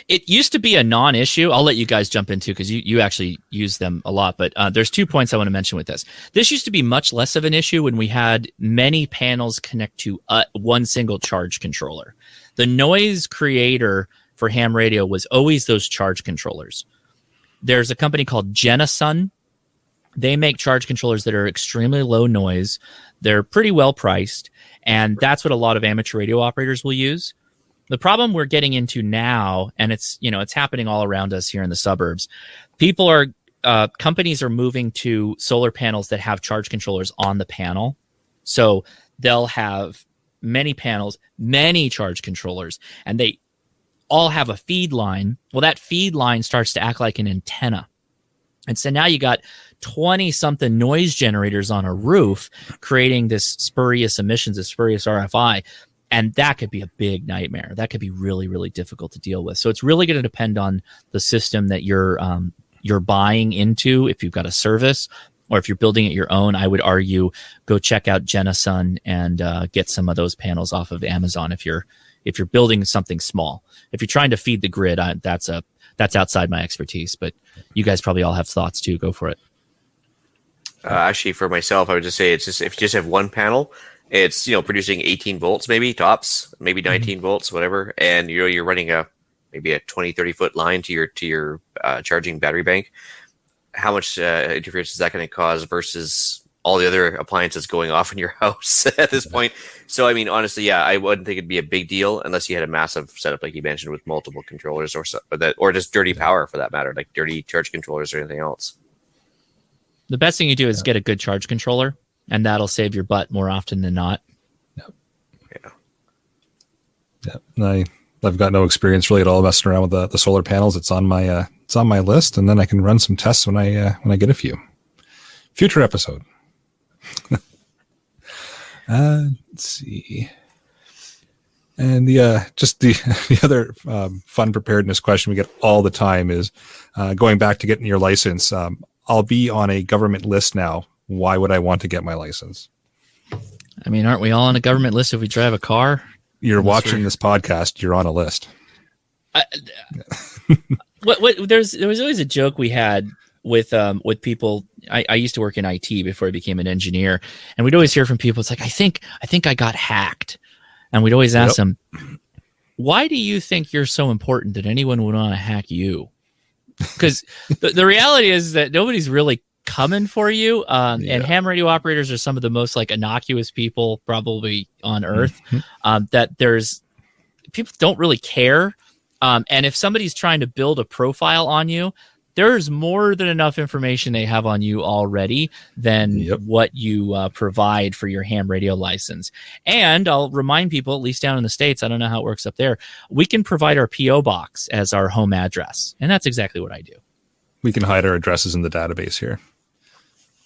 It used to be a non-issue. I'll let you guys jump into because you actually use them a lot. But there's 2 points I want to mention with this. This used to be much less of an issue when we had many panels connect to one single charge controller. The noise creator for ham radio was always those charge controllers. There's a company called Genasun. They make charge controllers that are extremely low noise. They're pretty well priced, and that's what a lot of amateur radio operators will use. The problem we're getting into now, and it's happening all around us here in the suburbs, companies are moving to solar panels that have charge controllers on the panel. So they'll have many panels, many charge controllers, and they all have a feed line. Well, that feed line starts to act like an antenna. And so now you got 20-something noise generators on a roof creating this spurious emissions, this spurious RFI. And that could be a big nightmare. That could be really, really difficult to deal with. So it's really going to depend on the system that you're buying into. If you've got a service or if you're building it your own, I would argue go check out Genasun and get some of those panels off of Amazon. If you're building something small, if you're trying to feed the grid, that's outside my expertise. But you guys probably all have thoughts too. Go for it. Actually, for myself, I would just say it's just if you just have one panel. It's producing 18 volts maybe tops, maybe 19 volts, whatever, and you're running maybe a 20-30 foot line to your charging battery bank. How much interference is that going to cause versus all the other appliances going off in your house at this point? So I mean, honestly, yeah, I wouldn't think it'd be a big deal unless you had a massive setup like you mentioned with multiple controllers or just dirty power for that matter, like dirty charge controllers or anything else. The best thing you do is get a good charge controller. And that'll save your butt more often than not. Yep. Yeah. I've got no experience really at all messing around with the solar panels. It's on my list, and then I can run some tests when I get a few. Future episode. Let's see. And the other fun preparedness question we get all the time is going back to getting your license. I'll be on a government list now. Why would I want to get my license? I mean, aren't we all on a government list if we drive a car? You're watching this podcast. You're on a list. There was always a joke we had with people. I used to work in IT before I became an engineer, and we'd always hear from people. It's like, I think I got hacked, and we'd always ask them, why do you think you're so important that anyone would want to hack you? Because the reality is that nobody's really coming for you, and ham radio operators are some of the most innocuous people probably on earth. That there's people don't really care, and if somebody's trying to build a profile on you, there's more than enough information they have on you already than what you provide for your ham radio license. And I'll remind people, at least down in the States, I don't know how it works up there, we can provide our PO box as our home address, and that's exactly what I do. We can hide our addresses in the database here.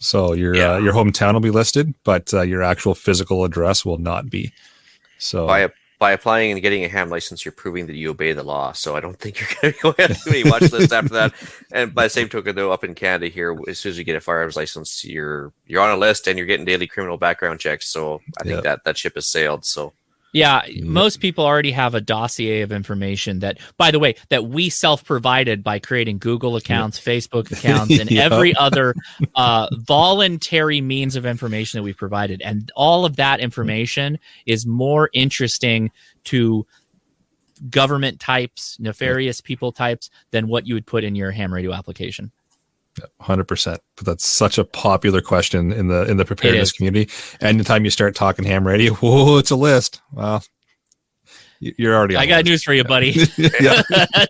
So your hometown will be listed, but your actual physical address will not be. So by applying and getting a ham license, you're proving that you obey the law. So I don't think you're going to go ahead and do any watch list after that. And by the same token, though, up in Canada here, as soon as you get a firearms license, you're on a list and you're getting daily criminal background checks. So I think that ship has sailed. So. Yeah, most people already have a dossier of information that, by the way, that we self-provided by creating Google accounts, Facebook accounts, and every other voluntary means of information that we've provided. And all of that information is more interesting to government types, nefarious people types than what you would put in your ham radio application. 100%. But that's such a popular question in the preparedness community. Anytime you start talking ham radio, whoa, it's a list. Well, you're already on. I got news for you, buddy.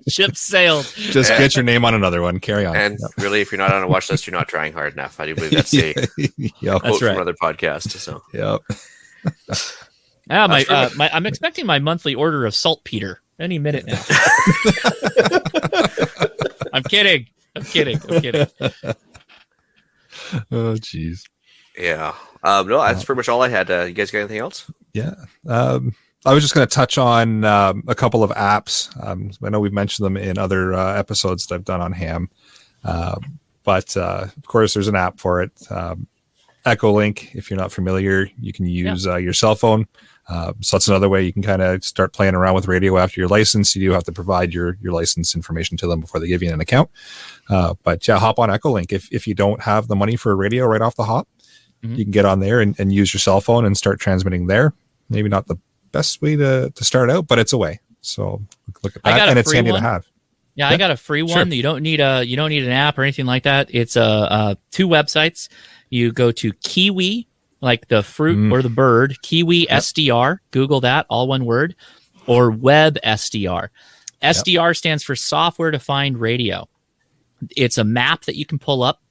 Ship sailed. Just get your name on another one. Carry on. And really, if you're not on a watch list, you're not trying hard enough. I do believe that's a quote from another podcast. So, I'm expecting my monthly order of saltpeter any minute now. I'm kidding. Oh, jeez. Yeah. No, that's pretty much all I had. You guys got anything else? Yeah. I was just going to touch on a couple of apps. I know we've mentioned them in other episodes that I've done on ham. But of course, there's an app for it. Echolink, if you're not familiar, you can use your cell phone. So that's another way you can kind of start playing around with radio after your license. You do have to provide your license information to them before they give you an account. But yeah, hop on Echolink. If you don't have the money for a radio right off the hop, you can get on there and use your cell phone and start transmitting there. Maybe not the best way to start out, but it's a way. So look at that, and it's handy to have. Yeah, I got a free one. Sure. You don't need an app or anything like that. It's two websites. You go to Kiwi, like the fruit or the bird, Kiwi SDR. Google that, all one word, or Web SDR. SDR stands for Software Defined Radio. It's a map that you can pull up.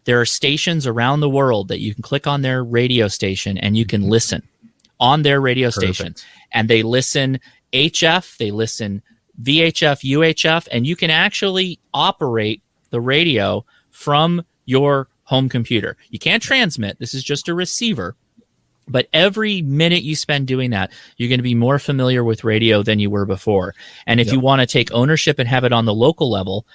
There are stations around the world that you can click on their radio station and you can listen on their radio station. And they listen HF, they listen VHF, UHF, and you can actually operate the radio from your home computer. You can't transmit. This is just a receiver. But every minute you spend doing that, you're going to be more familiar with radio than you were before. And if you want to take ownership and have it on the local level,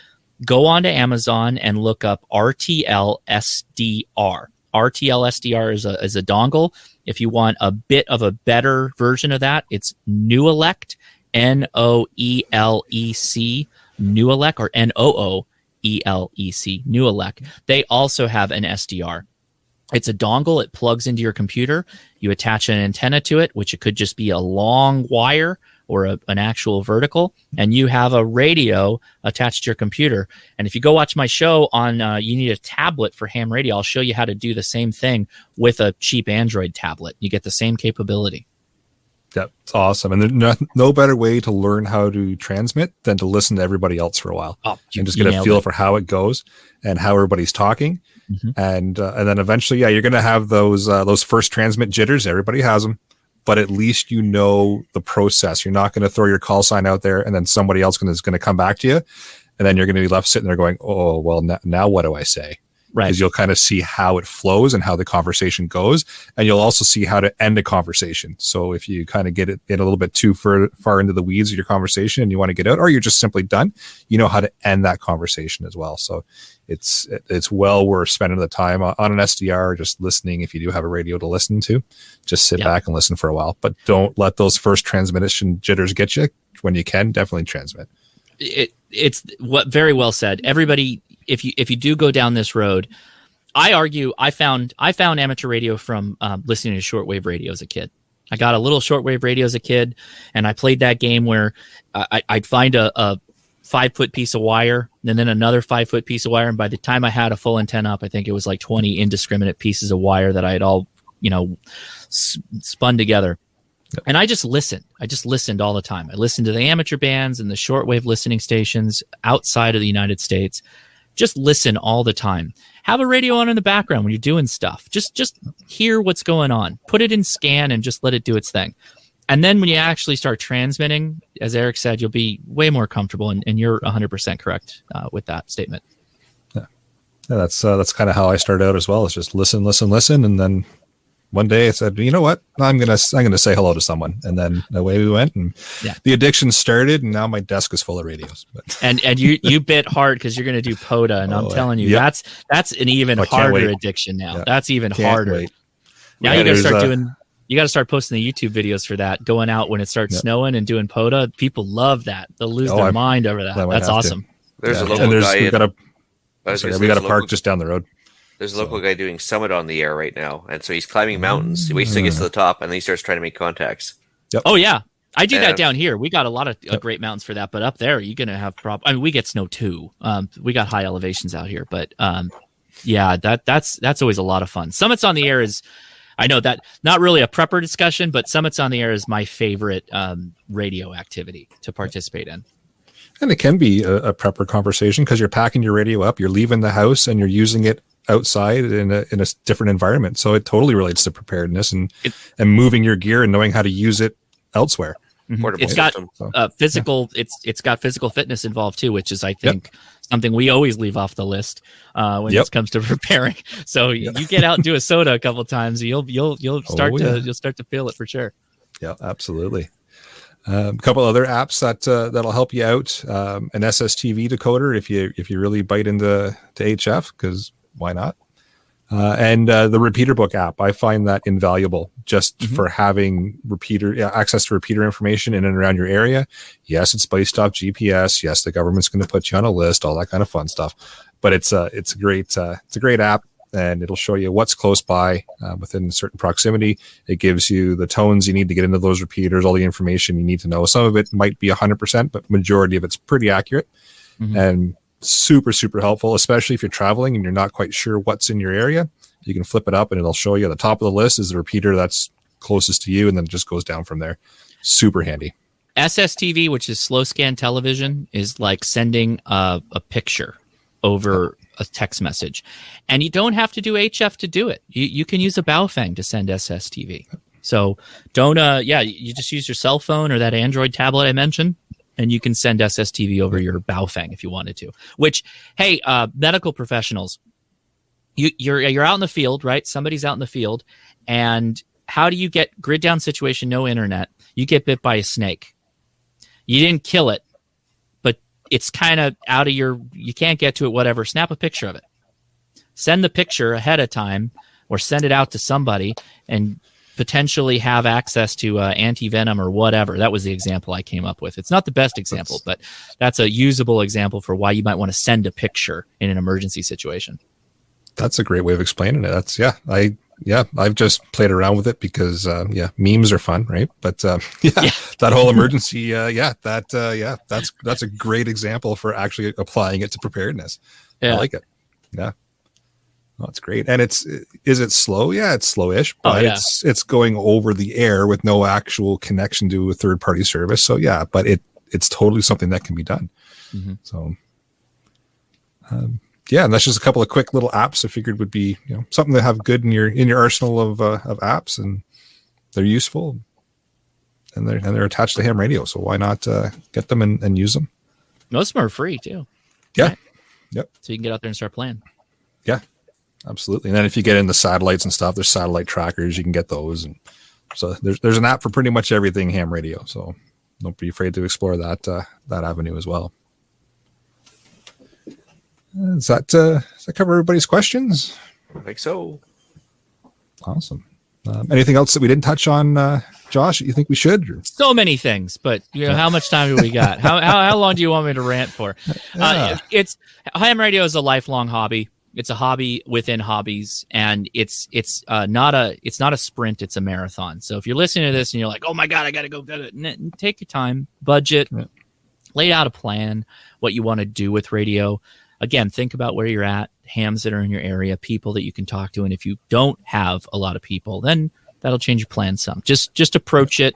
go on to Amazon and look up RTL SDR. RTL SDR is a dongle. If you want a bit of a better version of that, it's Noelec, Noelec, Noelec, or Noolec, Noelec. They also have an SDR. It's a dongle. It plugs into your computer. You attach an antenna to it, which it could just be a long wire or an actual vertical, and you have a radio attached to your computer. And if you go watch my show on You Need a Tablet for Ham Radio, I'll show you how to do the same thing with a cheap Android tablet. You get the same capability. That's awesome. And there's no better way to learn how to transmit than to listen to everybody else for a while and just get a feel for how it goes and how everybody's talking. And then eventually, you're going to have those first transmit jitters. Everybody has them, but at least you know the process. You're not going to throw your call sign out there and then somebody else is going to come back to you. And then you're going to be left sitting there going, oh, well, now what do I say? Right. Because you'll kind of see how it flows and how the conversation goes. And you'll also see how to end a conversation. So if you kind of get a little bit too far into the weeds of your conversation and you want to get out, or you're just simply done, you know how to end that conversation as well. So it's well worth spending the time on an SDR or just listening. If you do have a radio to listen to, just sit back and listen for a while, but don't let those first transmission jitters get you. When you can, definitely transmit. It's what very well said. Everybody, if you do go down this road, I argue I found amateur radio from listening to shortwave radio as a kid. I got a little shortwave radio as a kid, and I played that game where I'd find a 5-foot piece of wire and then another 5-foot piece of wire, and by the time I had a full antenna up, I think it was like 20 indiscriminate pieces of wire that I had all spun together. And I just listened. I just listened all the time. I listened to the amateur bands and the shortwave listening stations outside of the United States. Just listen all the time. Have a radio on in the background when you're doing stuff. Just hear what's going on. Put it in scan and just let it do its thing. And then when you actually start transmitting, as Eric said, you'll be way more comfortable. And you're 100% correct with that statement. Yeah, that's kind of how I started out as well. It's just listen, and then one day I said, you know what? I'm gonna say hello to someone, and then away we went. And the addiction started, and now my desk is full of radios. But. And you bit hard because you're gonna do POTA, and I'm telling you, that's an even harder addiction now. Yeah. That's even harder. Wait. Now you gotta start posting the YouTube videos for that. Going out when it starts snowing and doing POTA. People love that. They'll lose their mind over that. That's awesome. There's a local guy. We got a park just down the road. There's a local guy doing Summit on the air right now, and so he's climbing mountains. He waits till he gets to the top, and then he starts trying to make contacts. Yep. Oh yeah, I do that And- down here. We got a lot of great mountains for that, but up there you're gonna have I mean, we get snow too. We got high elevations out here, but yeah, that's always a lot of fun. Summits on the Air is, I know that not really a prepper discussion, but Summits on the Air is my favorite radio activity to participate in. And it can be a prepper conversation because you're packing your radio up, you're leaving the house, and you're using it outside in a different environment. So it totally relates to preparedness and moving your gear and knowing how to use it elsewhere. Portable It's got system. physical. It's got physical fitness involved too, which is I think something we always leave off the list when it comes to preparing. So you get out and do a soda a couple times, you'll start to feel it for sure. Yeah, absolutely. A couple other apps that'll help you out. An SSTV decoder if you really bite into HF, because why not? And the repeater book app, I find that invaluable just for having access to repeater information in and around your area. Yes, it's based off GPS. Yes, the government's going to put you on a list, all that kind of fun stuff. But it's a great app, and it'll show you what's close by within a certain proximity. It gives you the tones you need to get into those repeaters, all the information you need to know. Some of it might be 100%, but majority of it's pretty accurate. And super, super helpful, especially if you're traveling and you're not quite sure what's in your area. You can flip it up and it'll show you at the top of the list is the repeater that's closest to you, and then it just goes down from there. Super handy. SSTV, which is slow scan television, is like sending a picture over a text message, and you don't have to do HF to do it. You can use a Baofeng to send SSTV. So don't you just use your cell phone or that Android tablet I mentioned, and you can send SSTV over your Baofeng if you wanted to. Which, hey, medical professionals, you're out in the field, right? Somebody's out in the field, and how do you get grid down situation, no internet? You get bit by a snake. You didn't kill it, but it's kind of out of you can't get to it, whatever. Snap a picture of it. Send the picture ahead of time or send it out to somebody and potentially have access to anti-venom or whatever. That was the example I came up with. It's not the best example, but that's a usable example for why you might want to send a picture in an emergency situation. That's a great way of explaining it. I've just played around with it because memes are fun, right? But that whole emergency, that's a great example for actually applying it to preparedness. I like it. Yeah. Oh, it's great. And is it slow? Yeah, it's slowish, but it's going over the air with no actual connection to a third party service. So yeah, but it's totally something that can be done. So and that's just a couple of quick little apps I figured would be something to have good in your arsenal of apps, and they're useful, and they're attached to ham radio. So why not get them and use them? Most of them are free too. Yeah. Right? Yep. So you can get out there and start playing. Yeah, absolutely. And then if you get into satellites and stuff, there's satellite trackers. You can get those, and so there's an app for pretty much everything ham radio. So don't be afraid to explore that avenue as well. Does that cover everybody's questions? I think so. Awesome. Anything else that we didn't touch on, Josh, that you think we should? Or? So many things, but how much time do we got? How long do you want me to rant for? It's ham radio is a lifelong hobby. It's a hobby within hobbies, and it's not a sprint. It's a marathon. So if you're listening to this and you're like, oh my God, I got to go get it, take your time, budget, lay out a plan, what you want to do with radio. Again, think about where you're at, hams that are in your area, people that you can talk to. And if you don't have a lot of people, then that'll change your plan some. Just approach it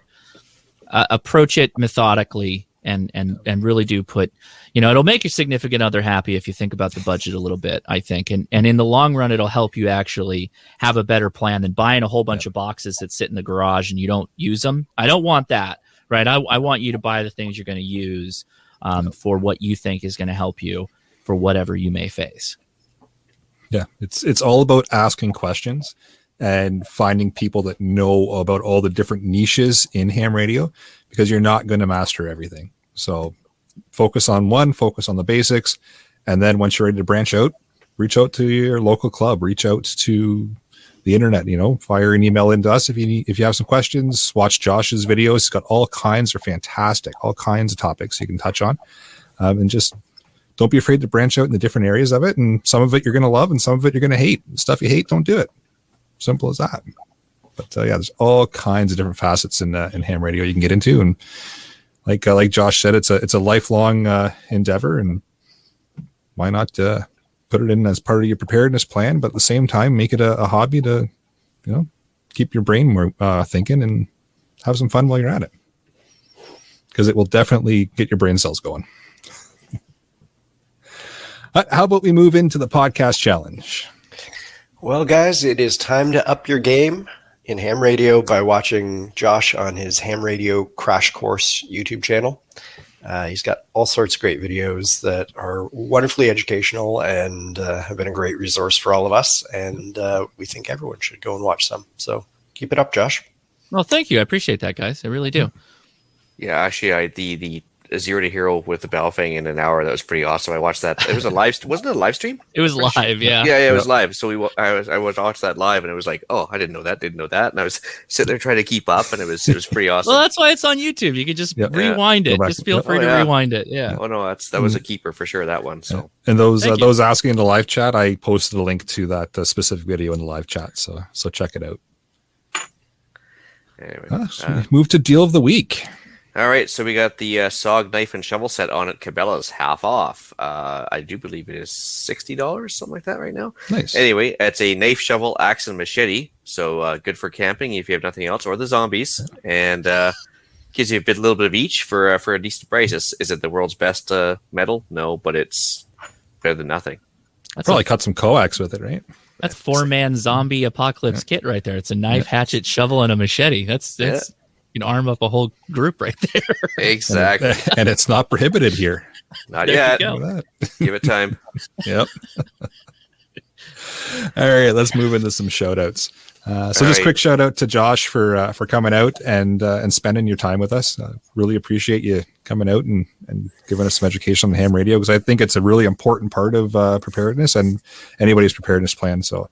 methodically and really do put, it'll make your significant other happy if you think about the budget a little bit, I think. And in the long run, it'll help you actually have a better plan than buying a whole bunch of boxes that sit in the garage and you don't use them. I don't want that, right? I want you to buy the things you're going to use for what you think is going to help you for whatever you may face. Yeah, it's all about asking questions and finding people that know about all the different niches in ham radio, because you're not going to master everything. So focus on the basics, and then once you're ready to branch out, reach out to your local club, reach out to the internet, fire an email into us if you have some questions. Watch Josh's videos. He's got all kinds of topics you can touch on, and just don't be afraid to branch out in the different areas of it. And some of it you're going to love and some of it you're going to hate. Stuff you hate, don't do it. Simple as that. But yeah, there's all kinds of different facets in ham radio you can get into, and like Josh said, it's a lifelong endeavor, and why not put it in as part of your preparedness plan, but at the same time make it a hobby to keep your brain more thinking and have some fun while you're at it, because it will definitely get your brain cells going. How about we move into the podcast challenge? Well, guys, it is time to up your game in ham radio by watching Josh on his Ham Radio Crash Course YouTube channel. He's got all sorts of great videos that are wonderfully educational and have been a great resource for all of us. And we think everyone should go and watch some. So keep it up, Josh. Well, thank you. I appreciate that, guys. I really do. Yeah, actually, the 0 to Hero with the Balfang in an hour, that was pretty awesome. I watched that. It was a live. Wasn't it a live stream? It was live. Yeah. Yeah, it was live. So I watched that live, and it was like, oh, I didn't know that, and I was sitting there trying to keep up, and it was pretty awesome. Well, that's why it's on YouTube. You can just rewind it. Just feel free to rewind it. Yeah. Oh no, that was a keeper for sure. That one. So and those asking in the live chat, I posted a link to that specific video in the live chat. So check it out. Anyway, so we move to deal of the week. All right, so we got the SOG knife and shovel set on at Cabela's, half off. I do believe it is $60, something like that right now. Nice. Anyway, it's a knife, shovel, axe, and machete. So good for camping if you have nothing else, or the zombies. And gives you a little bit of each for a decent price. Is it the world's best metal? No, but it's better than nothing. Probably cut some coax with it, right? That's 4-man zombie apocalypse kit right there. It's a knife, hatchet, shovel, and a machete. That's you can arm up a whole group right there. Exactly. And it's not prohibited here. Not yet. Give it time. Yep. All right, let's move into some shout outs. Quick shout out to Josh for coming out and spending your time with us. Really appreciate you coming out and giving us some education on ham radio, because I think it's a really important part of preparedness and anybody's preparedness plan. So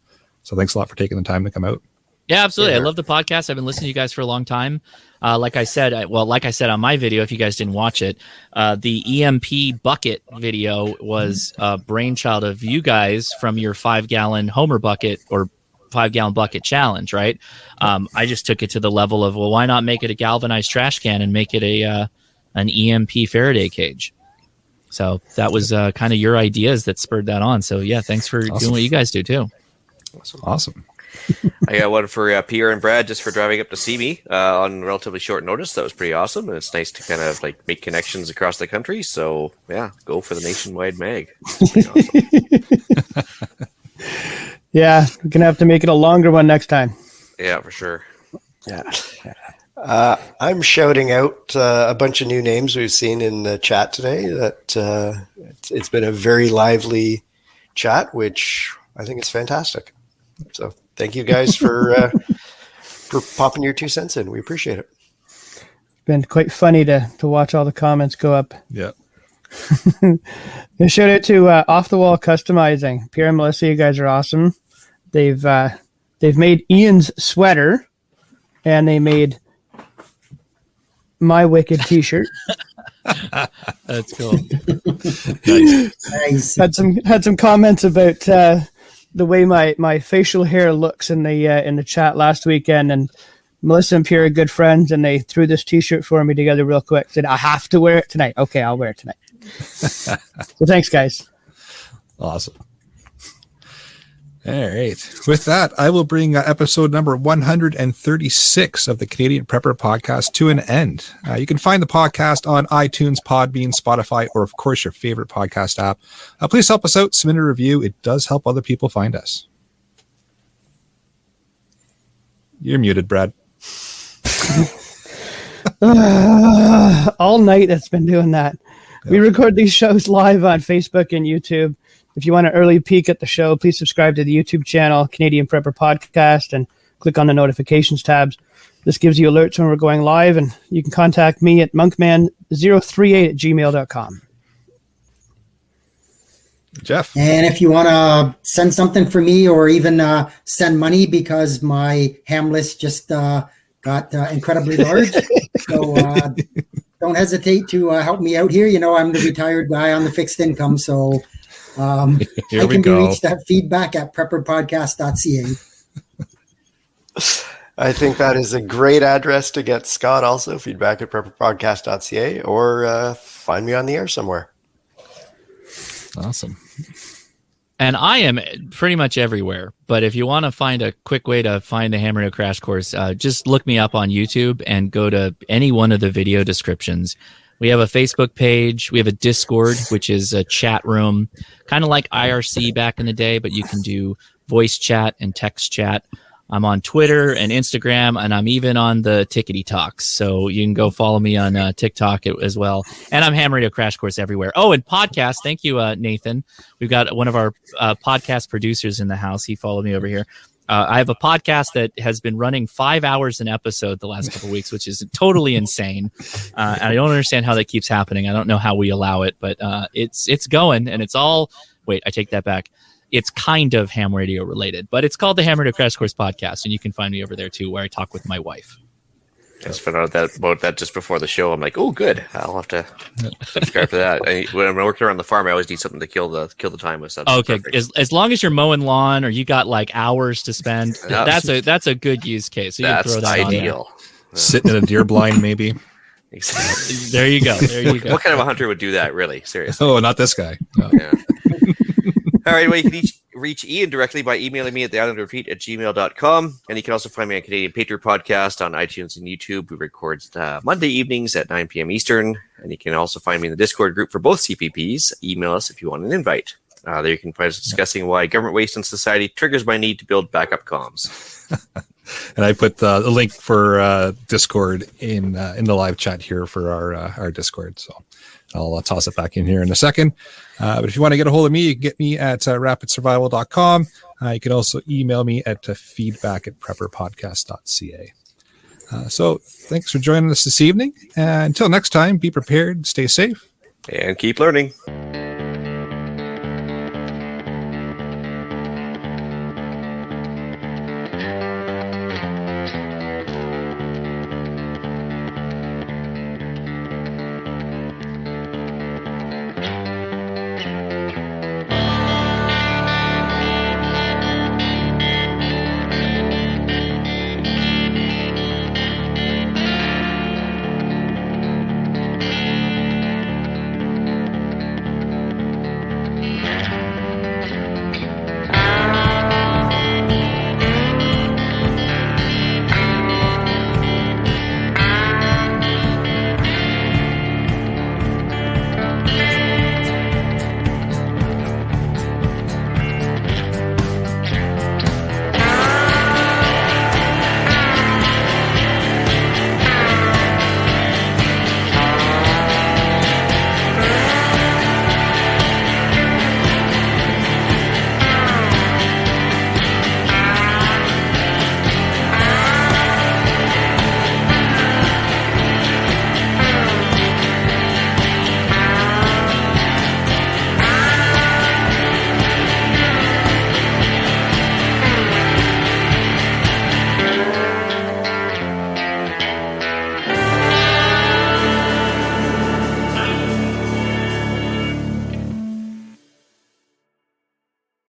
thanks a lot for taking the time to come out. Yeah, absolutely. I love the podcast. I've been listening to you guys for a long time. Like I said on my video, if you guys didn't watch it, the EMP bucket video was a brainchild of you guys from your 5-gallon Homer bucket or 5-gallon bucket challenge, right? I just took it to the level of, well, why not make it a galvanized trash can and make it an EMP Faraday cage? So that was kind of your ideas that spurred that on. So yeah, thanks for doing what you guys do too. Awesome. I got one for Pierre and Brad just for driving up to see me on relatively short notice. That was pretty awesome. And it's nice to kind of like make connections across the country. So yeah, go for the nationwide mag. Awesome. Yeah, we're gonna have to make it a longer one next time. Yeah, for sure. Yeah. I'm shouting out a bunch of new names we've seen in the chat today. That it's been a very lively chat, which I think is fantastic. So thank you guys for popping your 2 cents in. We appreciate it. It's been quite funny to watch all the comments go up. Yeah. A shout out to Off the Wall Customizing. Pierre and Melissa, you guys are awesome. They've made Ian's sweater, and they made my Wicked t-shirt. That's cool. Nice. Had some comments about the way my facial hair looks in the chat last weekend, and Melissa and Pierre are good friends, and they threw this t-shirt for me together real quick. Said, I have to wear it tonight. Okay, I'll wear it tonight. So thanks, guys. Awesome. All right. With that, I will bring episode number 136 of the Canadian Prepper Podcast to an end. You can find the podcast on iTunes, Podbean, Spotify, or, of course, your favorite podcast app. Please help us out. Submit a review. It does help other people find us. You're muted, Brad. All night it's been doing that. We record these shows live on Facebook and YouTube. If you want an early peek at the show, please subscribe to the YouTube channel, Canadian Prepper Podcast, and click on the notifications tabs. This gives you alerts when we're going live, and you can contact me at monkman038@gmail.com. Jeff. And if you want to send something for me, or even send money, because my ham list just got incredibly large. So don't hesitate to help me out here. You know, I'm the retired guy on the fixed income, so I can be reached at feedback@prepperpodcast.ca. I think that is a great address to get Scott also, feedback@prepperpodcast.ca, or find me on the air somewhere. Awesome. And I am pretty much everywhere. But if you want to find a quick way to find the Ham Radio Crash Course, just look me up on YouTube and go to any one of the video descriptions. We have a Facebook page. We have a Discord, which is a chat room, kind of like IRC back in the day, but you can do voice chat and text chat. I'm on Twitter and Instagram, and I'm even on the Tickety Talks. So you can go follow me on TikTok as well. And I'm Ham Radio Crash Course everywhere. Oh, and podcast. Thank you, Nathan. We've got one of our podcast producers in the house. He followed me over here. I have a podcast that has been running 5 hours an episode the last couple of weeks, which is totally insane. And I don't understand how that keeps happening. I don't know how we allow it, but it's going, and it's all. Wait, I take that back. It's kind of ham radio related, but it's called the Ham Radio Crash Course Podcast, and you can find me over there too, where I talk with my wife. I just found out about that just before the show. I'm like, oh, good. I'll have to subscribe to that. When I'm working around the farm, I always need something to kill the time with something. Okay, as long as you're mowing lawn or you got like hours to spend, that's a good use case. So you can throw that ideal. Sitting in a deer blind, maybe. Exactly. There you go. What kind of a hunter would do that? Really, seriously? Oh, not this guy. No. Yeah. All right, well, you can reach Ian directly by emailing me at theislandrepeat@gmail.com. And you can also find me on Canadian Patriot Podcast on iTunes and YouTube. We record Monday evenings at 9 p.m. Eastern. And you can also find me in the Discord group for both CPPs. Email us if you want an invite. There you can find us discussing why government waste in society triggers my need to build backup comms. And I put the link for Discord in the live chat here for our Discord. So I'll toss it back in here in a second. But if you want to get a hold of me, you can get me at rapidsurvival.com. You can also email me at feedback@prepperpodcast.ca. So thanks for joining us this evening. And until next time, be prepared, stay safe, and keep learning.